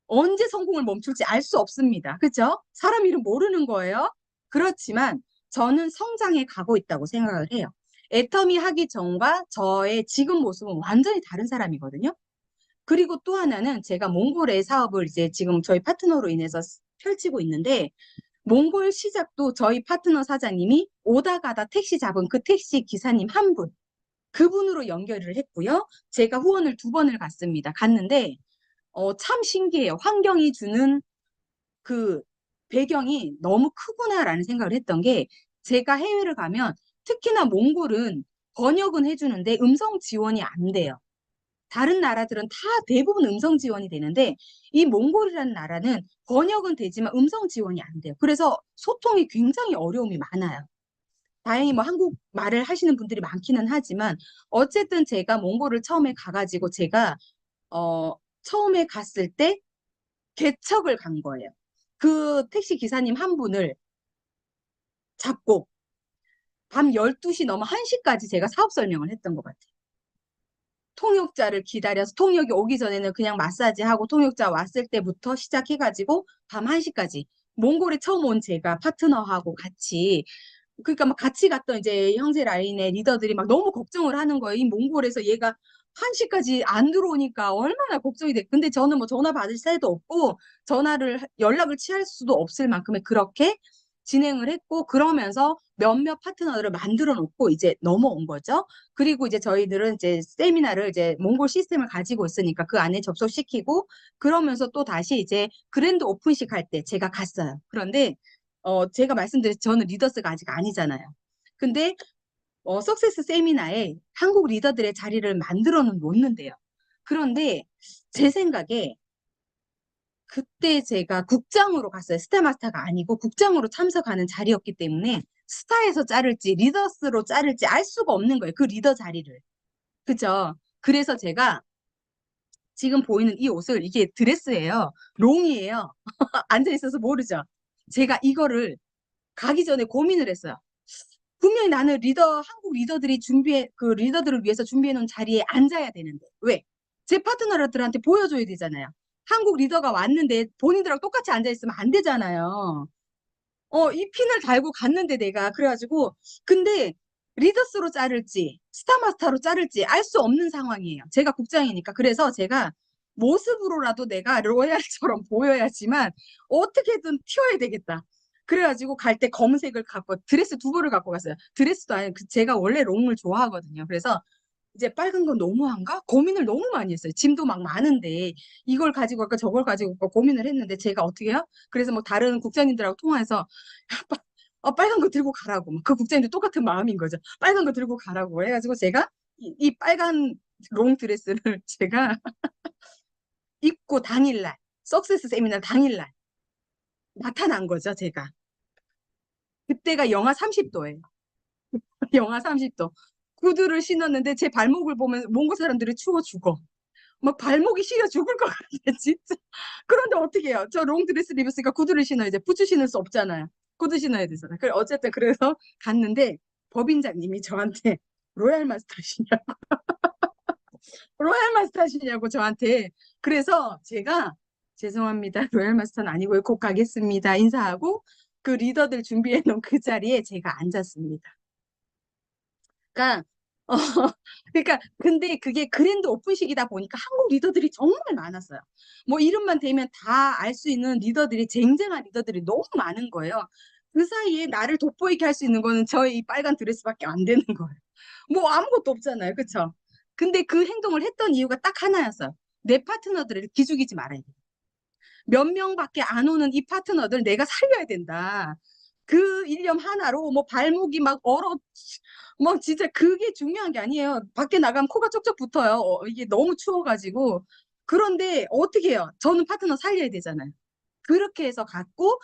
언제 성공을 멈출지 알 수 없습니다. 그죠? 사람 이름 모르는 거예요. 그렇지만 저는 성장해 가고 있다고 생각을 해요. 애터미 하기 전과 저의 지금 모습은 완전히 다른 사람이거든요. 그리고 또 하나는 제가 몽골의 사업을 이제 지금 저희 파트너로 인해서 펼치고 있는데 몽골 시작도 저희 파트너 사장님이 오다 가다 택시 잡은 그 택시 기사님 한 분, 그분으로 연결을 했고요. 제가 후원을 2번을 갔는데 참 신기해요. 환경이 주는 그 배경이 너무 크구나라는 생각을 했던 게 제가 해외를 가면 특히나 몽골은 번역은 해주는데 음성 지원이 안 돼요. 다른 나라들은 다 대부분 음성 지원이 되는데 이 몽골이라는 나라는 번역은 되지만 음성 지원이 안 돼요. 그래서 소통이 굉장히 어려움이 많아요. 다행히 뭐 한국 말을 하시는 분들이 많기는 하지만 어쨌든 제가 몽골을 처음에 가가지고 제가 처음에 갔을 때 개척을 간 거예요. 그 택시 기사님 한 분을 잡고 밤 12시 넘어 1시까지 제가 사업 설명을 했던 것 같아요. 통역자를 기다려서 통역이 오기 전에는 그냥 마사지하고 통역자 왔을 때부터 시작해가지고 밤 1시까지 몽골에 처음 온 제가 파트너하고 같이 그러니까 막 같이 갔던 이제 형제 라인의 리더들이 막 너무 걱정을 하는 거예요. 이 몽골에서 얘가 1시까지 안 들어오니까 얼마나 걱정이 돼. 근데 저는 뭐 전화 받을 새도 없고 연락을 취할 수도 없을 만큼의 그렇게 진행을 했고 그러면서 몇몇 파트너를 만들어 놓고 이제 넘어온 거죠. 그리고 이제 저희들은 이제 세미나를 이제 몽골 시스템을 가지고 있으니까 그 안에 접속시키고 그러면서 또 다시 이제 그랜드 오픈식 할 때 제가 갔어요. 그런데 제가 말씀드린 저는 리더스가 아직 아니잖아요. 근데 석세스 세미나에 한국 리더들의 자리를 만들어는 놓는데요. 그런데 제 생각에 그때 제가 국장으로 갔어요. 스타마스터가 아니고 국장으로 참석하는 자리였기 때문에 스타에서 자를지 리더스로 자를지 알 수가 없는 거예요. 그 리더 자리를. 그죠? 그래서 제가 지금 보이는 이 옷을 이게 드레스예요. 롱이에요. 앉아 있어서 모르죠. 제가 이거를 가기 전에 고민을 했어요. 분명히 나는 한국 리더들이 그 리더들을 위해서 준비해 놓은 자리에 앉아야 되는데. 왜? 제 파트너들한테 보여줘야 되잖아요. 한국 리더가 왔는데 본인들하고 똑같이 앉아 있으면 안 되잖아요. 이 핀을 달고 갔는데 내가 그래가지고 근데 리더스로 자를지 스타마스터로 자를지 알 수 없는 상황이에요. 제가 국장이니까. 그래서 제가 모습으로라도 내가 로얄처럼 보여야지만 어떻게든 튀어야 되겠다. 그래가지고 갈 때 검은색을 갖고 드레스 2벌을 갖고 갔어요. 드레스도 아니고 제가 원래 롱을 좋아하거든요. 그래서 이제 빨간 건 너무한가? 고민을 너무 많이 했어요. 짐도 막 많은데 이걸 가지고 갈까 저걸 가지고 갈까 고민을 했는데 제가 어떻게 해요? 그래서 뭐 다른 국장님들하고 통화해서 빨간 거 들고 가라고. 그 국장님도 똑같은 마음인 거죠. 빨간 거 들고 가라고 해가지고 제가 이 빨간 롱 드레스를 제가 입고 당일날, 석세스 세미나 당일날 나타난 거죠, 제가. 그때가 영하 30도예요. 영하 30도. 구두를 신었는데 제 발목을 보면 몽골 사람들이 추워 죽어. 막 발목이 시려 죽을 것 같아, 진짜. 그런데 어떻게 해요? 저 롱드레스를 입었으니까 구두를 신어야지. 부츠 신을 수 없잖아요. 구두 신어야 되잖아요. 그래, 어쨌든 그래서 갔는데 법인장님이 저한테 로얄 마스터시냐고, 로얄 마스터시냐고 저한테. 그래서 제가 죄송합니다. 로얄 마스터는 아니고요. 곧 가겠습니다. 인사하고 그 리더들 준비해 놓은 그 자리에 제가 앉았습니다. 그러니까 어, 그러니까 근데 그게 그랜드 오픈식이다 보니까 한국 리더들이 정말 많았어요. 뭐 이름만 대면 다 알 수 있는 리더들이 쟁쟁한 리더들이 너무 많은 거예요. 그 사이에 나를 돋보이게 할 수 있는 거는 저의 이 빨간 드레스밖에 안 되는 거예요. 뭐 아무것도 없잖아요. 그쵸? 근데 그 행동을 했던 이유가 딱 하나였어요. 내 파트너들을 기죽이지 말아야 돼. 몇 명밖에 안 오는 이 파트너들 내가 살려야 된다. 그 일념 하나로 뭐 발목이 막 얼어, 뭐 진짜 그게 중요한 게 아니에요. 밖에 나가면 코가 쪽쪽 붙어요. 이게 너무 추워가지고. 그런데 어떻게 해요? 저는 파트너 살려야 되잖아요. 그렇게 해서 갔고,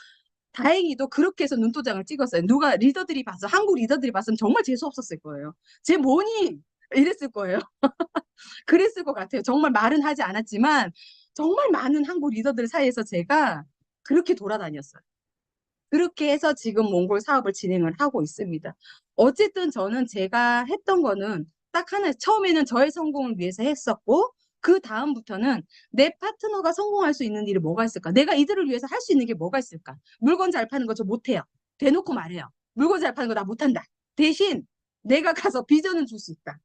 다행히도 그렇게 해서 눈도장을 찍었어요. 누가 리더들이 봤어. 한국 리더들이 봤으면 정말 재수 없었을 거예요. 쟤 뭐니? 이랬을 거예요. 그랬을 것 같아요. 정말 말은 하지 않았지만 정말 많은 한국 리더들 사이에서 제가 그렇게 돌아다녔어요. 그렇게 해서 지금 몽골 사업을 진행을 하고 있습니다. 어쨌든 저는 제가 했던 거는 딱 하나, 처음에는 저의 성공을 위해서 했었고, 그 다음부터는 내 파트너가 성공할 수 있는 일이 뭐가 있을까? 내가 이들을 위해서 할 수 있는 게 뭐가 있을까? 물건 잘 파는 거 저 못해요. 대놓고 말해요. 물건 잘 파는 거 나 못한다. 대신 내가 가서 비전은 줄 수 있다.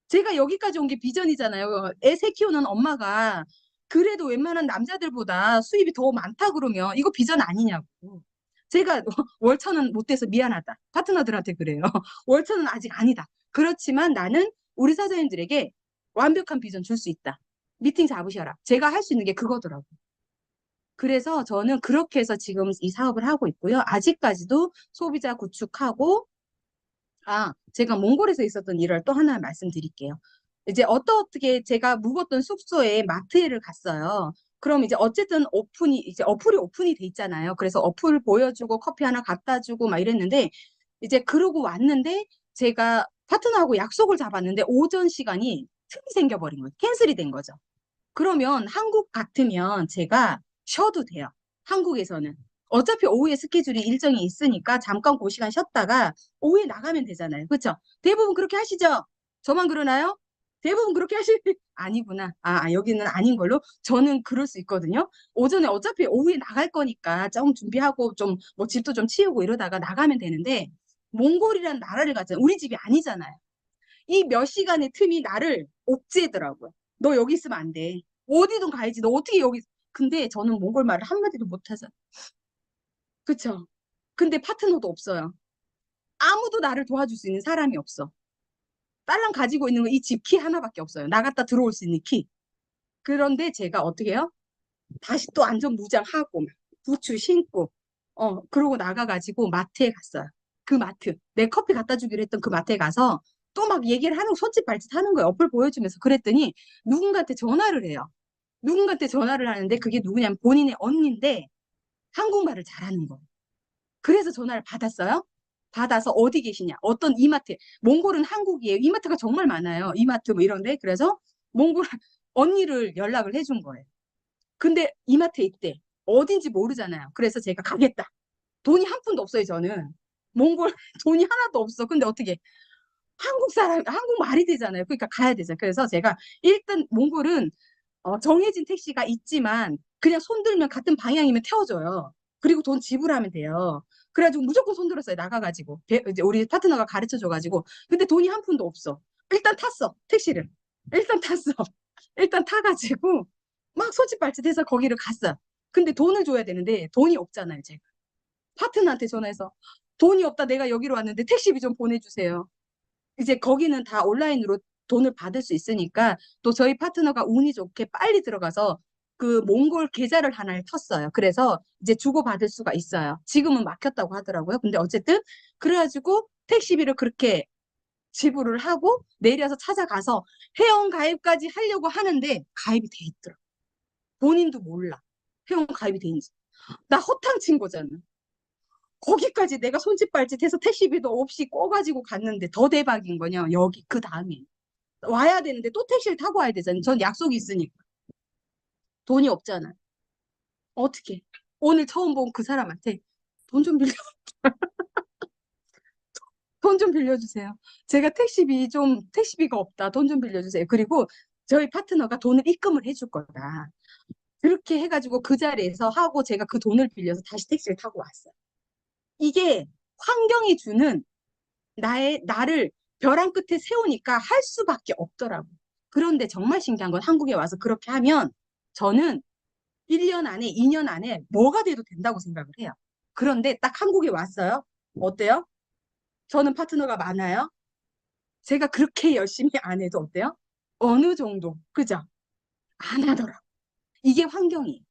제가 여기까지 온 게 비전이잖아요. 애 새 키우는 엄마가 그래도 웬만한 남자들보다 수입이 더 많다 그러면 이거 비전 아니냐고. 제가 월천은 못 돼서 미안하다. 파트너들한테 그래요. 월천은 아직 아니다. 그렇지만 나는 우리 사장님들에게 완벽한 비전 줄 수 있다. 미팅 잡으셔라. 제가 할 수 있는 게 그거더라고요. 그래서 저는 그렇게 해서 지금 이 사업을 하고 있고요. 아직까지도 소비자 구축하고, 제가 몽골에서 있었던 일을 또 하나 말씀드릴게요. 이제 어떻게 제가 묵었던 숙소에 마트를 갔어요. 그럼 이제 어쨌든 이제 어플이 오픈이 돼 있잖아요. 그래서 어플 보여주고 커피 하나 갖다 주고 막 이랬는데, 이제 그러고 왔는데 제가 파트너하고 약속을 잡았는데 오전 시간이 틈이 생겨버린 거예요. 캔슬이 된 거죠. 그러면 한국 같으면 제가 쉬어도 돼요. 한국에서는. 어차피 오후에 스케줄이 일정이 있으니까 잠깐 그 시간 쉬었다가 오후에 나가면 되잖아요. 그렇죠? 대부분 그렇게 하시죠? 저만 그러나요? 대부분 그렇게 아니구나. 여기는 아닌 걸로. 저는 그럴 수 있거든요. 오전에 어차피 오후에 나갈 거니까 좀 준비하고 좀 뭐 집도 좀 치우고 이러다가 나가면 되는데 몽골이라는 나라를 가잖아요. 우리 집이 아니잖아요. 이 몇 시간의 틈이 나를 옥죄더라고요. 너 여기 있으면 안 돼. 어디든 가야지. 너 어떻게 여기. 근데 저는 몽골 말을 한마디도 못하죠. 그쵸? 근데 파트너도 없어요. 아무도 나를 도와줄 수 있는 사람이 없어. 딸랑 가지고 있는 건 이 집 키 하나밖에 없어요. 나갔다 들어올 수 있는 키. 그런데 제가 어떻게 해요? 다시 또 안전무장하고 부츠 신고 그러고 나가가지고 마트에 갔어요. 그 마트. 내 커피 갖다 주기로 했던 그 마트에 가서 또 막 얘기를 하는 거 손짓 발짓 하는 거예요. 어플 보여주면서. 그랬더니 누군가한테 전화를 해요. 누군가한테 전화를 하는데 그게 누구냐면 본인의 언니인데 한국말을 잘하는 거예요. 그래서 전화를 받았어요. 받아서 어디 계시냐? 어떤 이마트. 몽골은 한국이에요. 이마트가 정말 많아요. 이마트 뭐 이런데. 그래서 몽골 언니를 연락을 해준 거예요. 근데 이마트에 있대. 어딘지 모르잖아요. 그래서 제가 가겠다. 돈이 한 푼도 없어요, 저는. 몽골 돈이 하나도 없어. 근데 어떻게 한국 사람, 한국 말이 되잖아요. 그러니까 가야 되잖아요. 그래서 제가 일단 몽골은 정해진 택시가 있지만 그냥 손 들면 같은 방향이면 태워줘요. 그리고 돈 지불하면 돼요. 그래가지고 무조건 손 들었어요. 나가가지고. 이제 우리 파트너가 가르쳐줘가지고. 근데 돈이 한 푼도 없어. 일단 탔어. 택시를. 일단 탔어. 일단 타가지고 막 소짓발짓해서 거기를 갔어. 근데 돈을 줘야 되는데 돈이 없잖아요, 제가. 파트너한테 전화해서 돈이 없다. 내가 여기로 왔는데 택시비 좀 보내주세요. 이제 거기는 다 온라인으로 돈을 받을 수 있으니까 또 저희 파트너가 운이 좋게 빨리 들어가서 그 몽골 계좌를 하나를 텄어요. 그래서 이제 주고받을 수가 있어요. 지금은 막혔다고 하더라고요. 근데 어쨌든 그래가지고 택시비를 그렇게 지불을 하고 내려서 찾아가서 회원 가입까지 하려고 하는데 가입이 돼 있더라고요. 본인도 몰라. 회원 가입이 돼있는지. 나 허탕 친 거잖아. 거기까지 내가 손짓 발짓해서 택시비도 없이 꺼가지고 갔는데 더 대박인 거냐. 여기 그 다음에 와야 되는데 또 택시를 타고 와야 되잖아. 전 약속이 있으니까. 돈이 없잖아. 어떻게? 오늘 처음 본 그 사람한테 돈 좀 빌려, 돈 좀 빌려주세요. 제가 택시비가 없다. 돈 좀 빌려주세요. 그리고 저희 파트너가 돈을 입금을 해줄 거다. 그렇게 해가지고 그 자리에서 하고 제가 그 돈을 빌려서 다시 택시를 타고 왔어요. 이게 환경이 주는 나를 벼랑 끝에 세우니까 할 수밖에 없더라고. 그런데 정말 신기한 건 한국에 와서 그렇게 하면 저는 1년 안에, 2년 안에 뭐가 돼도 된다고 생각을 해요. 그런데 딱 한국에 왔어요. 어때요? 저는 파트너가 많아요. 제가 그렇게 열심히 안 해도 어때요? 어느 정도, 그죠? 안 하더라고. 이게 환경이에요.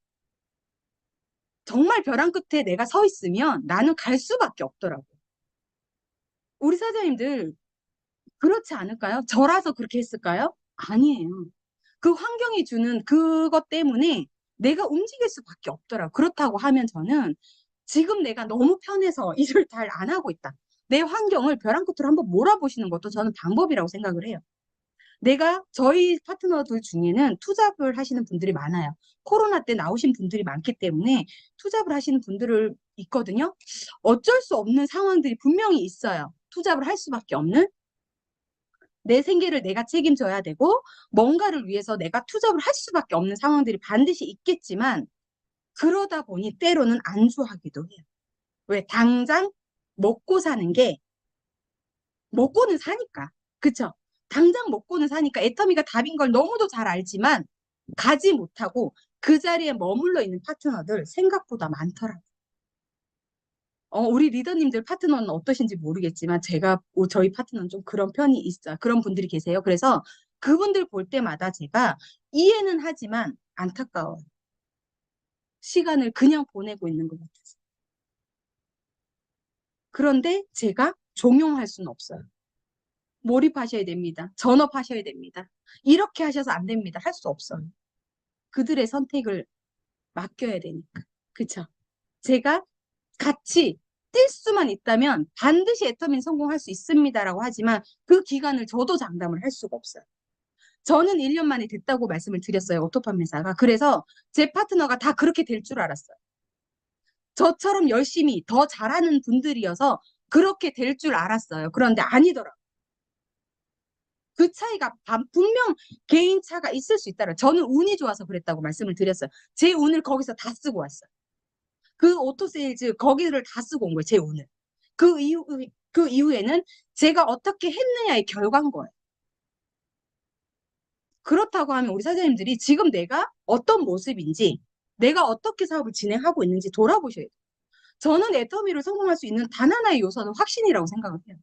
정말 벼랑 끝에 내가 서 있으면 나는 갈 수밖에 없더라고. 우리 사장님들 그렇지 않을까요? 저라서 그렇게 했을까요? 아니에요. 그 환경이 주는 그것 때문에 내가 움직일 수밖에 없더라고. 그렇다고 하면 저는 지금 내가 너무 편해서 일을 잘 안 하고 있다. 내 환경을 벼랑 끝으로 한번 몰아보시는 것도 저는 방법이라고 생각을 해요. 저희 파트너들 중에는 투잡을 하시는 분들이 많아요. 코로나 때 나오신 분들이 많기 때문에 투잡을 하시는 분들을 있거든요. 어쩔 수 없는 상황들이 분명히 있어요. 투잡을 할 수밖에 없는. 내 생계를 내가 책임져야 되고 뭔가를 위해서 내가 투잡을 할 수밖에 없는 상황들이 반드시 있겠지만 그러다 보니 때로는 안주하기도 해요. 왜? 당장 먹고 사는 게 먹고는 사니까. 그쵸? 당장 먹고는 사니까 애터미가 답인 걸 너무도 잘 알지만 가지 못하고 그 자리에 머물러 있는 파트너들 생각보다 많더라고요. 우리 리더님들 파트너는 어떠신지 모르겠지만 저희 파트너는 좀 그런 편이 있어요. 그런 분들이 계세요. 그래서 그분들 볼 때마다 제가 이해는 하지만 안타까워요. 시간을 그냥 보내고 있는 것 같아서. 그런데 제가 종용할 수는 없어요. 몰입하셔야 됩니다. 전업하셔야 됩니다. 이렇게 하셔서 안 됩니다. 할 수 없어요. 그들의 선택을 맡겨야 되니까. 그쵸? 제가 같이 뛸 수만 있다면 반드시 애터미는 성공할 수 있습니다라고 하지만 그 기간을 저도 장담을 할 수가 없어요. 저는 1년 만에 됐다고 말씀을 드렸어요. 오토판매사가. 그래서 제 파트너가 다 그렇게 될 줄 알았어요. 저처럼 열심히 더 잘하는 분들이어서 그렇게 될 줄 알았어요. 그런데 아니더라고요. 그 차이가 분명 개인 차가 있을 수 있다라. 저는 운이 좋아서 그랬다고 말씀을 드렸어요. 제 운을 거기서 다 쓰고 왔어요. 그 오토세일즈 거기를 다 쓰고 온 거예요. 제 운을. 그 이후에는 제가 어떻게 했느냐의 결과인 거예요. 그렇다고 하면 우리 사장님들이 지금 내가 어떤 모습인지 내가 어떻게 사업을 진행하고 있는지 돌아보셔야 돼요. 저는 애터미를 성공할 수 있는 단 하나의 요소는 확신이라고 생각을 해요.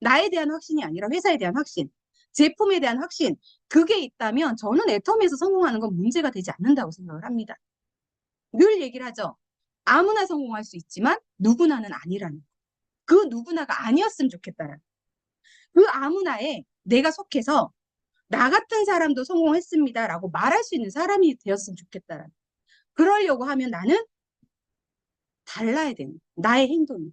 나에 대한 확신이 아니라 회사에 대한 확신, 제품에 대한 확신, 그게 있다면 저는 애터미에서 성공하는 건 문제가 되지 않는다고 생각을 합니다. 늘 얘기를 하죠. 아무나 성공할 수 있지만 누구나는 아니라는. 그 누구나가 아니었으면 좋겠다라는. 그 아무나에 내가 속해서 나 같은 사람도 성공했습니다라고 말할 수 있는 사람이 되었으면 좋겠다라는. 그러려고 하면 나는 달라야 되는 나의 행동이.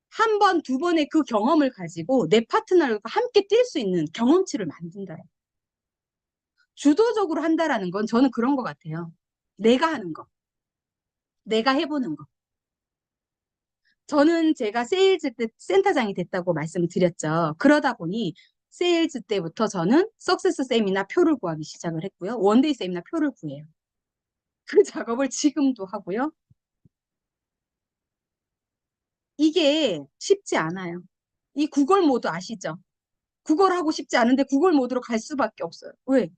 한 번, 두 번의 그 경험을 가지고 내 파트너와 함께 뛸 수 있는 경험치를 만든다. 주도적으로 한다라는 건 저는 그런 것 같아요. 내가 하는 거. 내가 해보는 거. 저는 제가 세일즈 때 센터장이 됐다고 말씀드렸죠. 그러다 보니 세일즈 때부터 저는 석세스 세미나 표를 구하기 시작을 했고요. 원데이 세미나 표를 구해요. 그 작업을 지금도 하고요. 이게 쉽지 않아요. 이 구걸 모드 아시죠? 구걸 하고 싶지 않은데 구걸 모드로 갈 수밖에 없어요. 왜?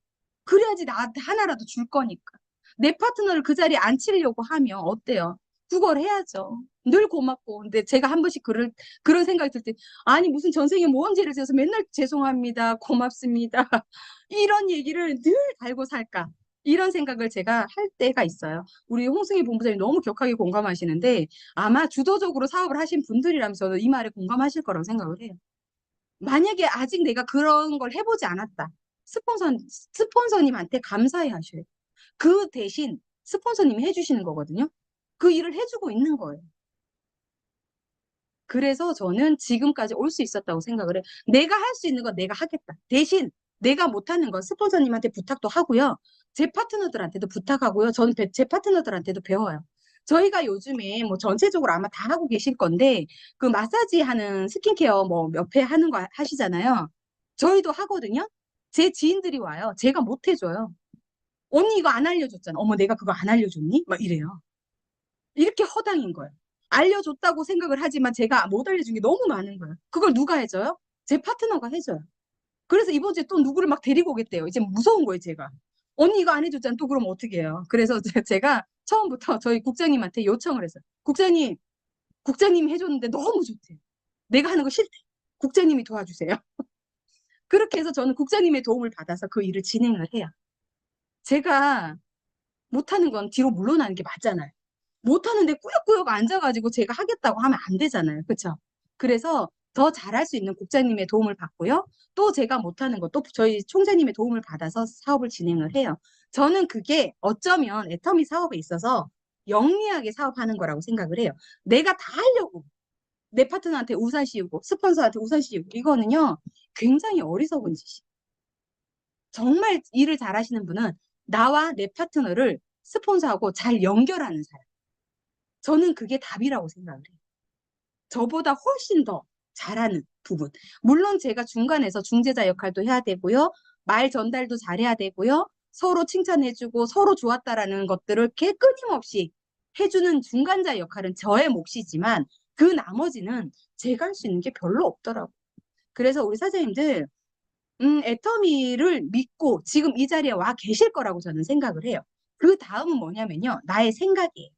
그래야지 나한테 하나라도 줄 거니까. 내 파트너를 그 자리에 앉히려고 하면 어때요? 구걸 해야죠. 늘 고맙고. 근데 제가 한 번씩 그런 생각이 들 때, 아니, 무슨 전생에 모험죄를 지어서 맨날 죄송합니다. 고맙습니다. 이런 얘기를 늘 달고 살까. 이런 생각을 제가 할 때가 있어요. 우리 홍승희 본부장님 너무 격하게 공감하시는데 아마 주도적으로 사업을 하신 분들이라면 저는 이 말에 공감하실 거라고 생각을 해요. 만약에 아직 내가 그런 걸 해보지 않았다. 스폰서님한테 감사해 하셔요. 그 대신 스폰서님이 해주시는 거거든요. 그 일을 해주고 있는 거예요. 그래서 저는 지금까지 올 수 있었다고 생각을 해요. 내가 할 수 있는 건 내가 하겠다. 대신 내가 못하는 건 스폰서님한테 부탁도 하고요. 제 파트너들한테도 부탁하고요. 저는 제 파트너들한테도 배워요. 저희가 요즘에 뭐 전체적으로 아마 다 하고 계실 건데 그 마사지 하는 스킨케어 뭐 몇 회 하는 거 하시잖아요. 저희도 하거든요. 제 지인들이 와요. 제가 못 해줘요. 언니 이거 안 알려줬잖아. 어머 내가 그거 안 알려줬니? 막 이래요. 이렇게 허당인 거예요. 알려줬다고 생각을 하지만 제가 못 알려준 게 너무 많은 거예요. 그걸 누가 해줘요? 제 파트너가 해줘요. 그래서 이번 주에 또 누구를 막 데리고 오겠대요. 이제 무서운 거예요, 제가. 언니 이거 안 해줬잖아. 또 그러면 어떻게 해요? 그래서 제가 처음부터 저희 국장님한테 요청을 했어요. 국장님, 국장님이 해줬는데 너무 좋대요. 내가 하는 거 싫대. 국장님이 도와주세요. 그렇게 해서 저는 국장님의 도움을 받아서 그 일을 진행을 해요. 제가 못하는 건 뒤로 물러나는 게 맞잖아요. 못하는데 꾸역꾸역 앉아가지고 제가 하겠다고 하면 안 되잖아요. 그렇죠? 그래서 더 잘할 수 있는 국장님의 도움을 받고요. 또 제가 못하는 것도 저희 총재님의 도움을 받아서 사업을 진행을 해요. 저는 그게 어쩌면 애터미 사업에 있어서 영리하게 사업하는 거라고 생각을 해요. 내가 다 하려고 내 파트너한테 우산 씌우고 스폰서한테 우산 씌우고 이거는요 굉장히 어리석은 짓이에요. 정말 일을 잘하시는 분은 나와 내 파트너를 스폰서하고 잘 연결하는 사람. 저는 그게 답이라고 생각을 해요. 저보다 훨씬 더 잘하는 부분. 물론 제가 중간에서 중재자 역할도 해야 되고요. 말 전달도 잘해야 되고요. 서로 칭찬해주고 서로 좋았다라는 것들을 끊임없이 해주는 중간자 역할은 저의 몫이지만 그 나머지는 제가 할 수 있는 게 별로 없더라고요. 그래서 우리 사장님들 애터미를 믿고 지금 이 자리에 와 계실 거라고 저는 생각을 해요. 그 다음은 뭐냐면요. 나의 생각이에요.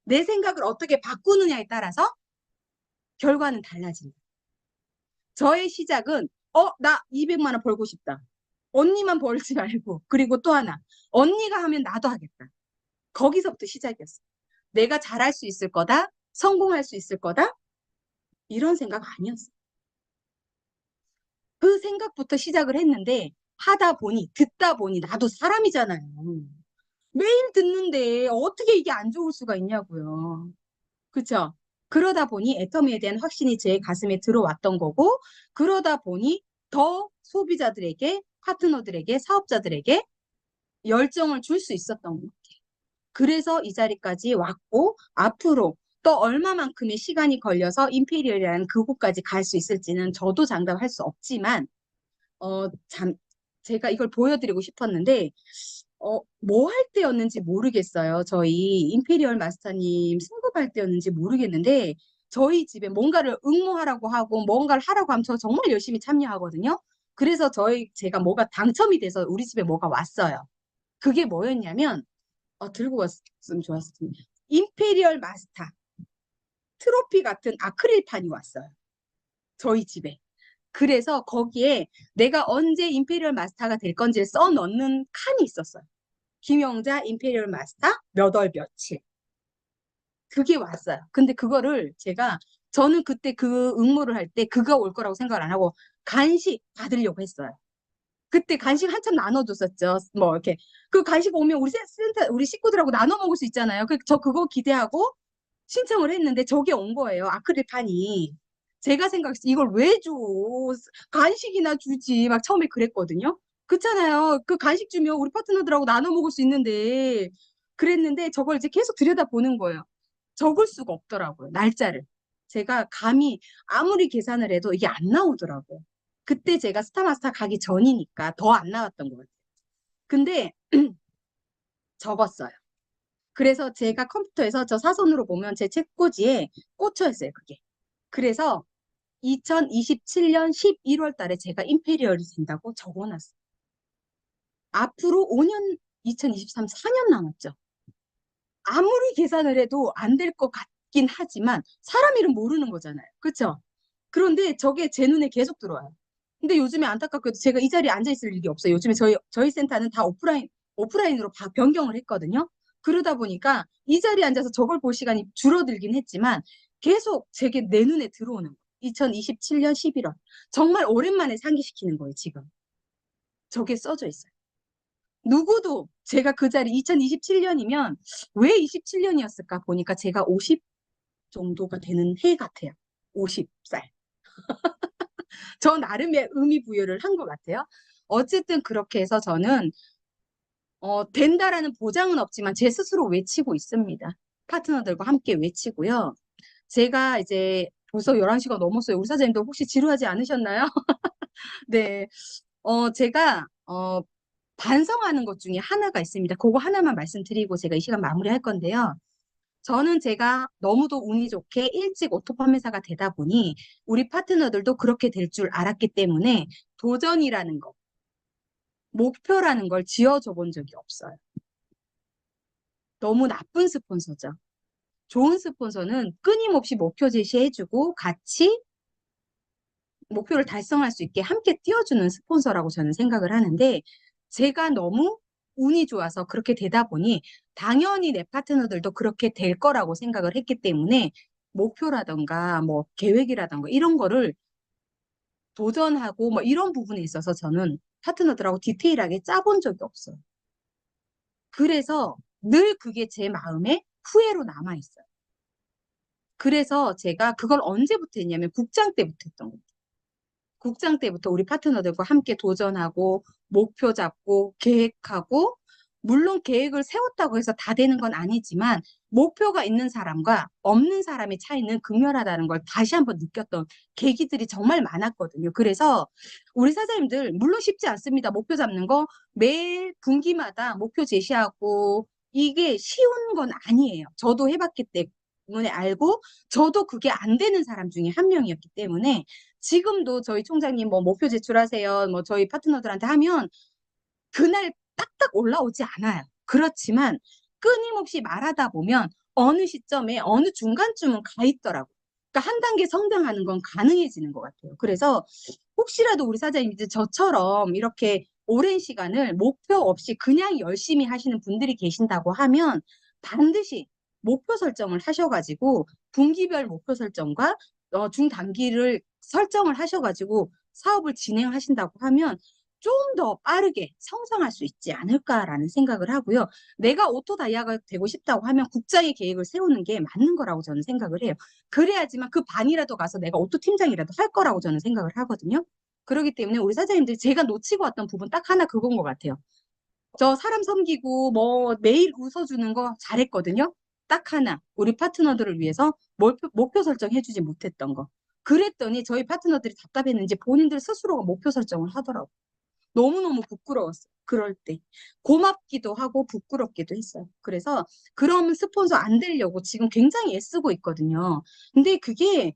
내 생각을 어떻게 바꾸느냐에 따라서 결과는 달라진다. 저의 시작은 나 200만 원 벌고 싶다. 언니만 벌지 말고 그리고 또 하나 언니가 하면 나도 하겠다. 거기서부터 시작이었어. 내가 잘할 수 있을 거다. 성공할 수 있을 거다. 이런 생각 아니었어. 그 생각부터 시작을 했는데 하다 보니 듣다 보니 나도 사람이잖아요. 매일 듣는데 어떻게 이게 안 좋을 수가 있냐고요. 그쵸? 그러다 보니 애터미에 대한 확신이 제 가슴에 들어왔던 거고, 그러다 보니 더 소비자들에게, 파트너들에게, 사업자들에게 열정을 줄 수 있었던 것 같아요. 그래서 이 자리까지 왔고, 앞으로 또 얼마만큼의 시간이 걸려서 임페리얼이라는 그곳까지 갈 수 있을지는 저도 장담할 수 없지만, 참, 제가 이걸 보여드리고 싶었는데, 뭐 할 때였는지 모르겠어요. 저희 임페리얼 마스터님 승급할 때였는지 모르겠는데 저희 집에 뭔가를 응모하라고 하고 뭔가를 하라고 하면 저 정말 열심히 참여하거든요. 그래서 제가 뭐가 당첨이 돼서 우리 집에 뭐가 왔어요. 그게 뭐였냐면 들고 왔으면 좋았을 텐데 임페리얼 마스터 트로피 같은 아크릴판이 왔어요. 저희 집에. 그래서 거기에 내가 언제 임페리얼 마스터가 될 건지를 써넣는 칸이 있었어요. 김영자 임페리얼 마스터 몇 월 며칠 그게 왔어요. 근데 그거를 저는 그때 그 응모를 할 때 그거 올 거라고 생각을 안 하고 간식 받으려고 했어요. 그때 간식 한참 나눠줬었죠. 뭐 이렇게 그 간식 오면 우리 식구들하고 나눠 먹을 수 있잖아요. 저 그거 기대하고 신청을 했는데 저게 온 거예요. 아크릴판이. 제가 생각했어요. 이걸 왜 줘? 간식이나 주지. 막 처음에 그랬거든요. 그렇잖아요. 그 간식 주면 우리 파트너들하고 나눠 먹을 수 있는데 그랬는데 저걸 이제 계속 들여다보는 거예요. 적을 수가 없더라고요. 날짜를. 제가 감히 아무리 계산을 해도 이게 안 나오더라고요. 그때 제가 스타마스터 가기 전이니까 더 안 나왔던 것 같아요. 근데 적었어요. 그래서 제가 컴퓨터에서 저 사선으로 보면 제 책꽂이에 꽂혀 있어요, 그게. 그래서 2027년 11월 달에 제가 임페리얼이 된다고 적어놨어요. 앞으로 5년, 2023, 4년 남았죠. 아무리 계산을 해도 안 될 것 같긴 하지만 사람 이름 모르는 거잖아요. 그렇죠? 그런데 저게 제 눈에 계속 들어와요. 근데 요즘에 안타깝게도 제가 이 자리에 앉아 있을 일이 없어요. 요즘에 저희 센터는 다 오프라인으로 변경을 했거든요. 그러다 보니까 이 자리에 앉아서 저걸 볼 시간이 줄어들긴 했지만 계속 제게 내 눈에 들어오는 거예요. 2027년 11월. 정말 오랜만에 상기시키는 거예요, 지금. 저게 써져 있어요. 누구도 제가 그 자리 2027년이면 왜 27년이었을까 보니까 제가 50 정도가 되는 해 같아요. 50살. 저 나름의 의미 부여를 한 것 같아요. 어쨌든 그렇게 해서 저는 된다라는 보장은 없지만 제 스스로 외치고 있습니다. 파트너들과 함께 외치고요. 제가 이제 벌써 11시가 넘었어요. 우리 사장님도 혹시 지루하지 않으셨나요? 네. 제가 반성하는 것 중에 하나가 있습니다. 그거 하나만 말씀드리고 제가 이 시간 마무리할 건데요. 저는 제가 너무도 운이 좋게 일찍 오토 판매사가 되다 보니 우리 파트너들도 그렇게 될 줄 알았기 때문에 도전이라는 거, 목표라는 걸 지어줘 본 적이 없어요. 너무 나쁜 스폰서죠. 좋은 스폰서는 끊임없이 목표 제시해주고 같이 목표를 달성할 수 있게 함께 띄워주는 스폰서라고 저는 생각을 하는데 제가 너무 운이 좋아서 그렇게 되다 보니 당연히 내 파트너들도 그렇게 될 거라고 생각을 했기 때문에 목표라던가 뭐 계획이라던가 이런 거를 도전하고 뭐 이런 부분에 있어서 저는 파트너들하고 디테일하게 짜본 적이 없어요. 그래서 늘 그게 제 마음에 후회로 남아있어요. 그래서 제가 그걸 언제부터 했냐면 국장 때부터 했던 거예요. 국장 때부터 우리 파트너들과 함께 도전하고 목표 잡고 계획하고 물론 계획을 세웠다고 해서 다 되는 건 아니지만 목표가 있는 사람과 없는 사람의 차이는 극렬하다는 걸 다시 한번 느꼈던 계기들이 정말 많았거든요. 그래서 우리 사장님들 물론 쉽지 않습니다. 목표 잡는 거 매일 분기마다 목표 제시하고 이게 쉬운 건 아니에요. 저도 해봤기 때문에 알고 저도 그게 안 되는 사람 중에 한 명이었기 때문에 지금도 저희 총장님 뭐 목표 제출하세요. 뭐 저희 파트너들한테 하면 그날 딱딱 올라오지 않아요. 그렇지만 끊임없이 말하다 보면 어느 시점에 어느 중간쯤은 가 있더라고요. 그러니까 한 단계 성장하는 건 가능해지는 것 같아요. 그래서 혹시라도 우리 사장님들 저처럼 이렇게 오랜 시간을 목표 없이 그냥 열심히 하시는 분들이 계신다고 하면 반드시 목표 설정을 하셔가지고 분기별 목표 설정과 중단기를 설정을 하셔가지고 사업을 진행하신다고 하면 좀 더 빠르게 성장할 수 있지 않을까라는 생각을 하고요. 내가 오토 다이아가 되고 싶다고 하면 국장의 계획을 세우는 게 맞는 거라고 저는 생각을 해요. 그래야지만 그 반이라도 가서 내가 오토 팀장이라도 할 거라고 저는 생각을 하거든요. 그렇기 때문에 우리 사장님들이 제가 놓치고 왔던 부분 딱 하나 그건 것 같아요. 저 사람 섬기고 뭐 매일 웃어주는 거 잘했거든요. 딱 하나 우리 파트너들을 위해서 목표 설정해주지 못했던 거. 그랬더니 저희 파트너들이 답답했는지 본인들 스스로가 목표 설정을 하더라고요. 너무너무 부끄러웠어요. 그럴 때. 고맙기도 하고 부끄럽기도 했어요. 그래서 그런 스폰서 안 되려고 지금 굉장히 애쓰고 있거든요. 근데 그게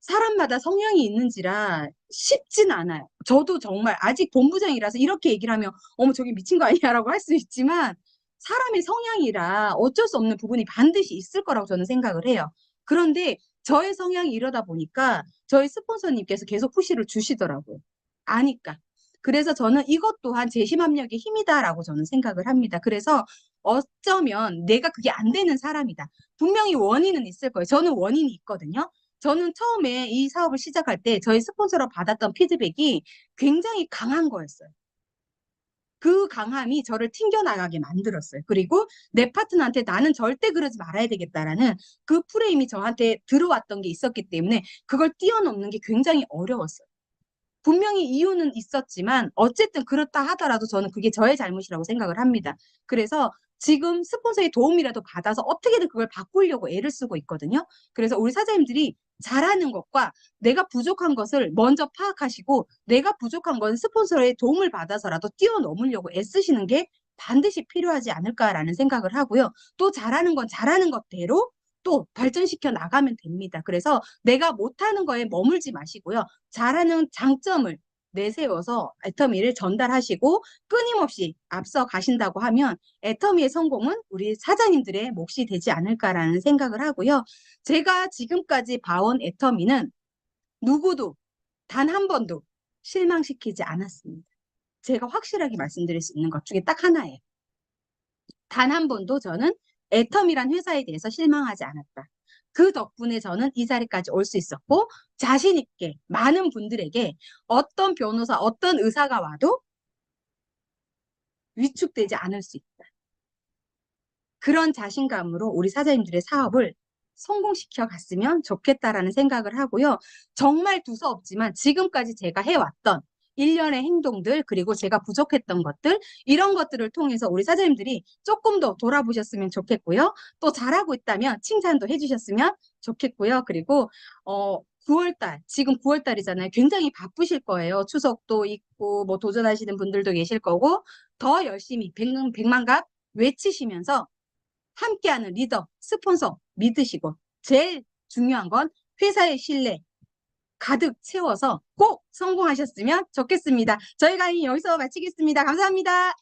사람마다 성향이 있는지라 쉽진 않아요. 저도 정말 아직 본부장이라서 이렇게 얘기를 하면 어머 저기 미친 거 아니야라고 할 수 있지만 사람의 성향이라 어쩔 수 없는 부분이 반드시 있을 거라고 저는 생각을 해요. 그런데 저의 성향이 이러다 보니까 저희 스폰서님께서 계속 푸시를 주시더라고요. 아니까. 그래서 저는 이것 또한 재심합력의 힘이다라고 저는 생각을 합니다. 그래서 어쩌면 내가 그게 안 되는 사람이다. 분명히 원인은 있을 거예요. 저는 원인이 있거든요. 저는 처음에 이 사업을 시작할 때 저희 스폰서로 받았던 피드백이 굉장히 강한 거였어요. 그 강함이 저를 튕겨나가게 만들었어요. 그리고 내 파트너한테 나는 절대 그러지 말아야 되겠다라는 그 프레임이 저한테 들어왔던 게 있었기 때문에 그걸 뛰어넘는 게 굉장히 어려웠어요. 분명히 이유는 있었지만 어쨌든 그렇다 하더라도 저는 그게 저의 잘못이라고 생각을 합니다. 그래서 지금 스폰서의 도움이라도 받아서 어떻게든 그걸 바꾸려고 애를 쓰고 있거든요. 그래서 우리 사장님들이 잘하는 것과 내가 부족한 것을 먼저 파악하시고 내가 부족한 건 스폰서의 도움을 받아서라도 뛰어넘으려고 애쓰시는 게 반드시 필요하지 않을까라는 생각을 하고요. 또 잘하는 건 잘하는 것대로 또 발전시켜 나가면 됩니다. 그래서 내가 못하는 거에 머물지 마시고요. 잘하는 장점을 내세워서 애터미를 전달하시고 끊임없이 앞서 가신다고 하면 애터미의 성공은 우리 사장님들의 몫이 되지 않을까라는 생각을 하고요. 제가 지금까지 봐온 애터미는 누구도 단 한 번도 실망시키지 않았습니다. 제가 확실하게 말씀드릴 수 있는 것 중에 딱 하나예요. 단 한 번도 저는 애텀이란 회사에 대해서 실망하지 않았다. 그 덕분에 저는 이 자리까지 올 수 있었고 자신 있게 많은 분들에게 어떤 변호사, 어떤 의사가 와도 위축되지 않을 수 있다. 그런 자신감으로 우리 사장님들의 사업을 성공시켜 갔으면 좋겠다라는 생각을 하고요. 정말 두서없지만 지금까지 제가 해왔던 일련의 행동들, 그리고 제가 부족했던 것들, 이런 것들을 통해서 우리 사장님들이 조금 더 돌아보셨으면 좋겠고요. 또 잘하고 있다면 칭찬도 해주셨으면 좋겠고요. 그리고 9월달, 지금 9월달이잖아요. 굉장히 바쁘실 거예요. 추석도 있고 뭐 도전하시는 분들도 계실 거고, 더 열심히 백만갑 외치시면서 함께하는 리더, 스폰서 믿으시고, 제일 중요한 건 회사의 신뢰 가득 채워서 꼭 성공하셨으면 좋겠습니다. 저희 강의 여기서 마치겠습니다. 감사합니다.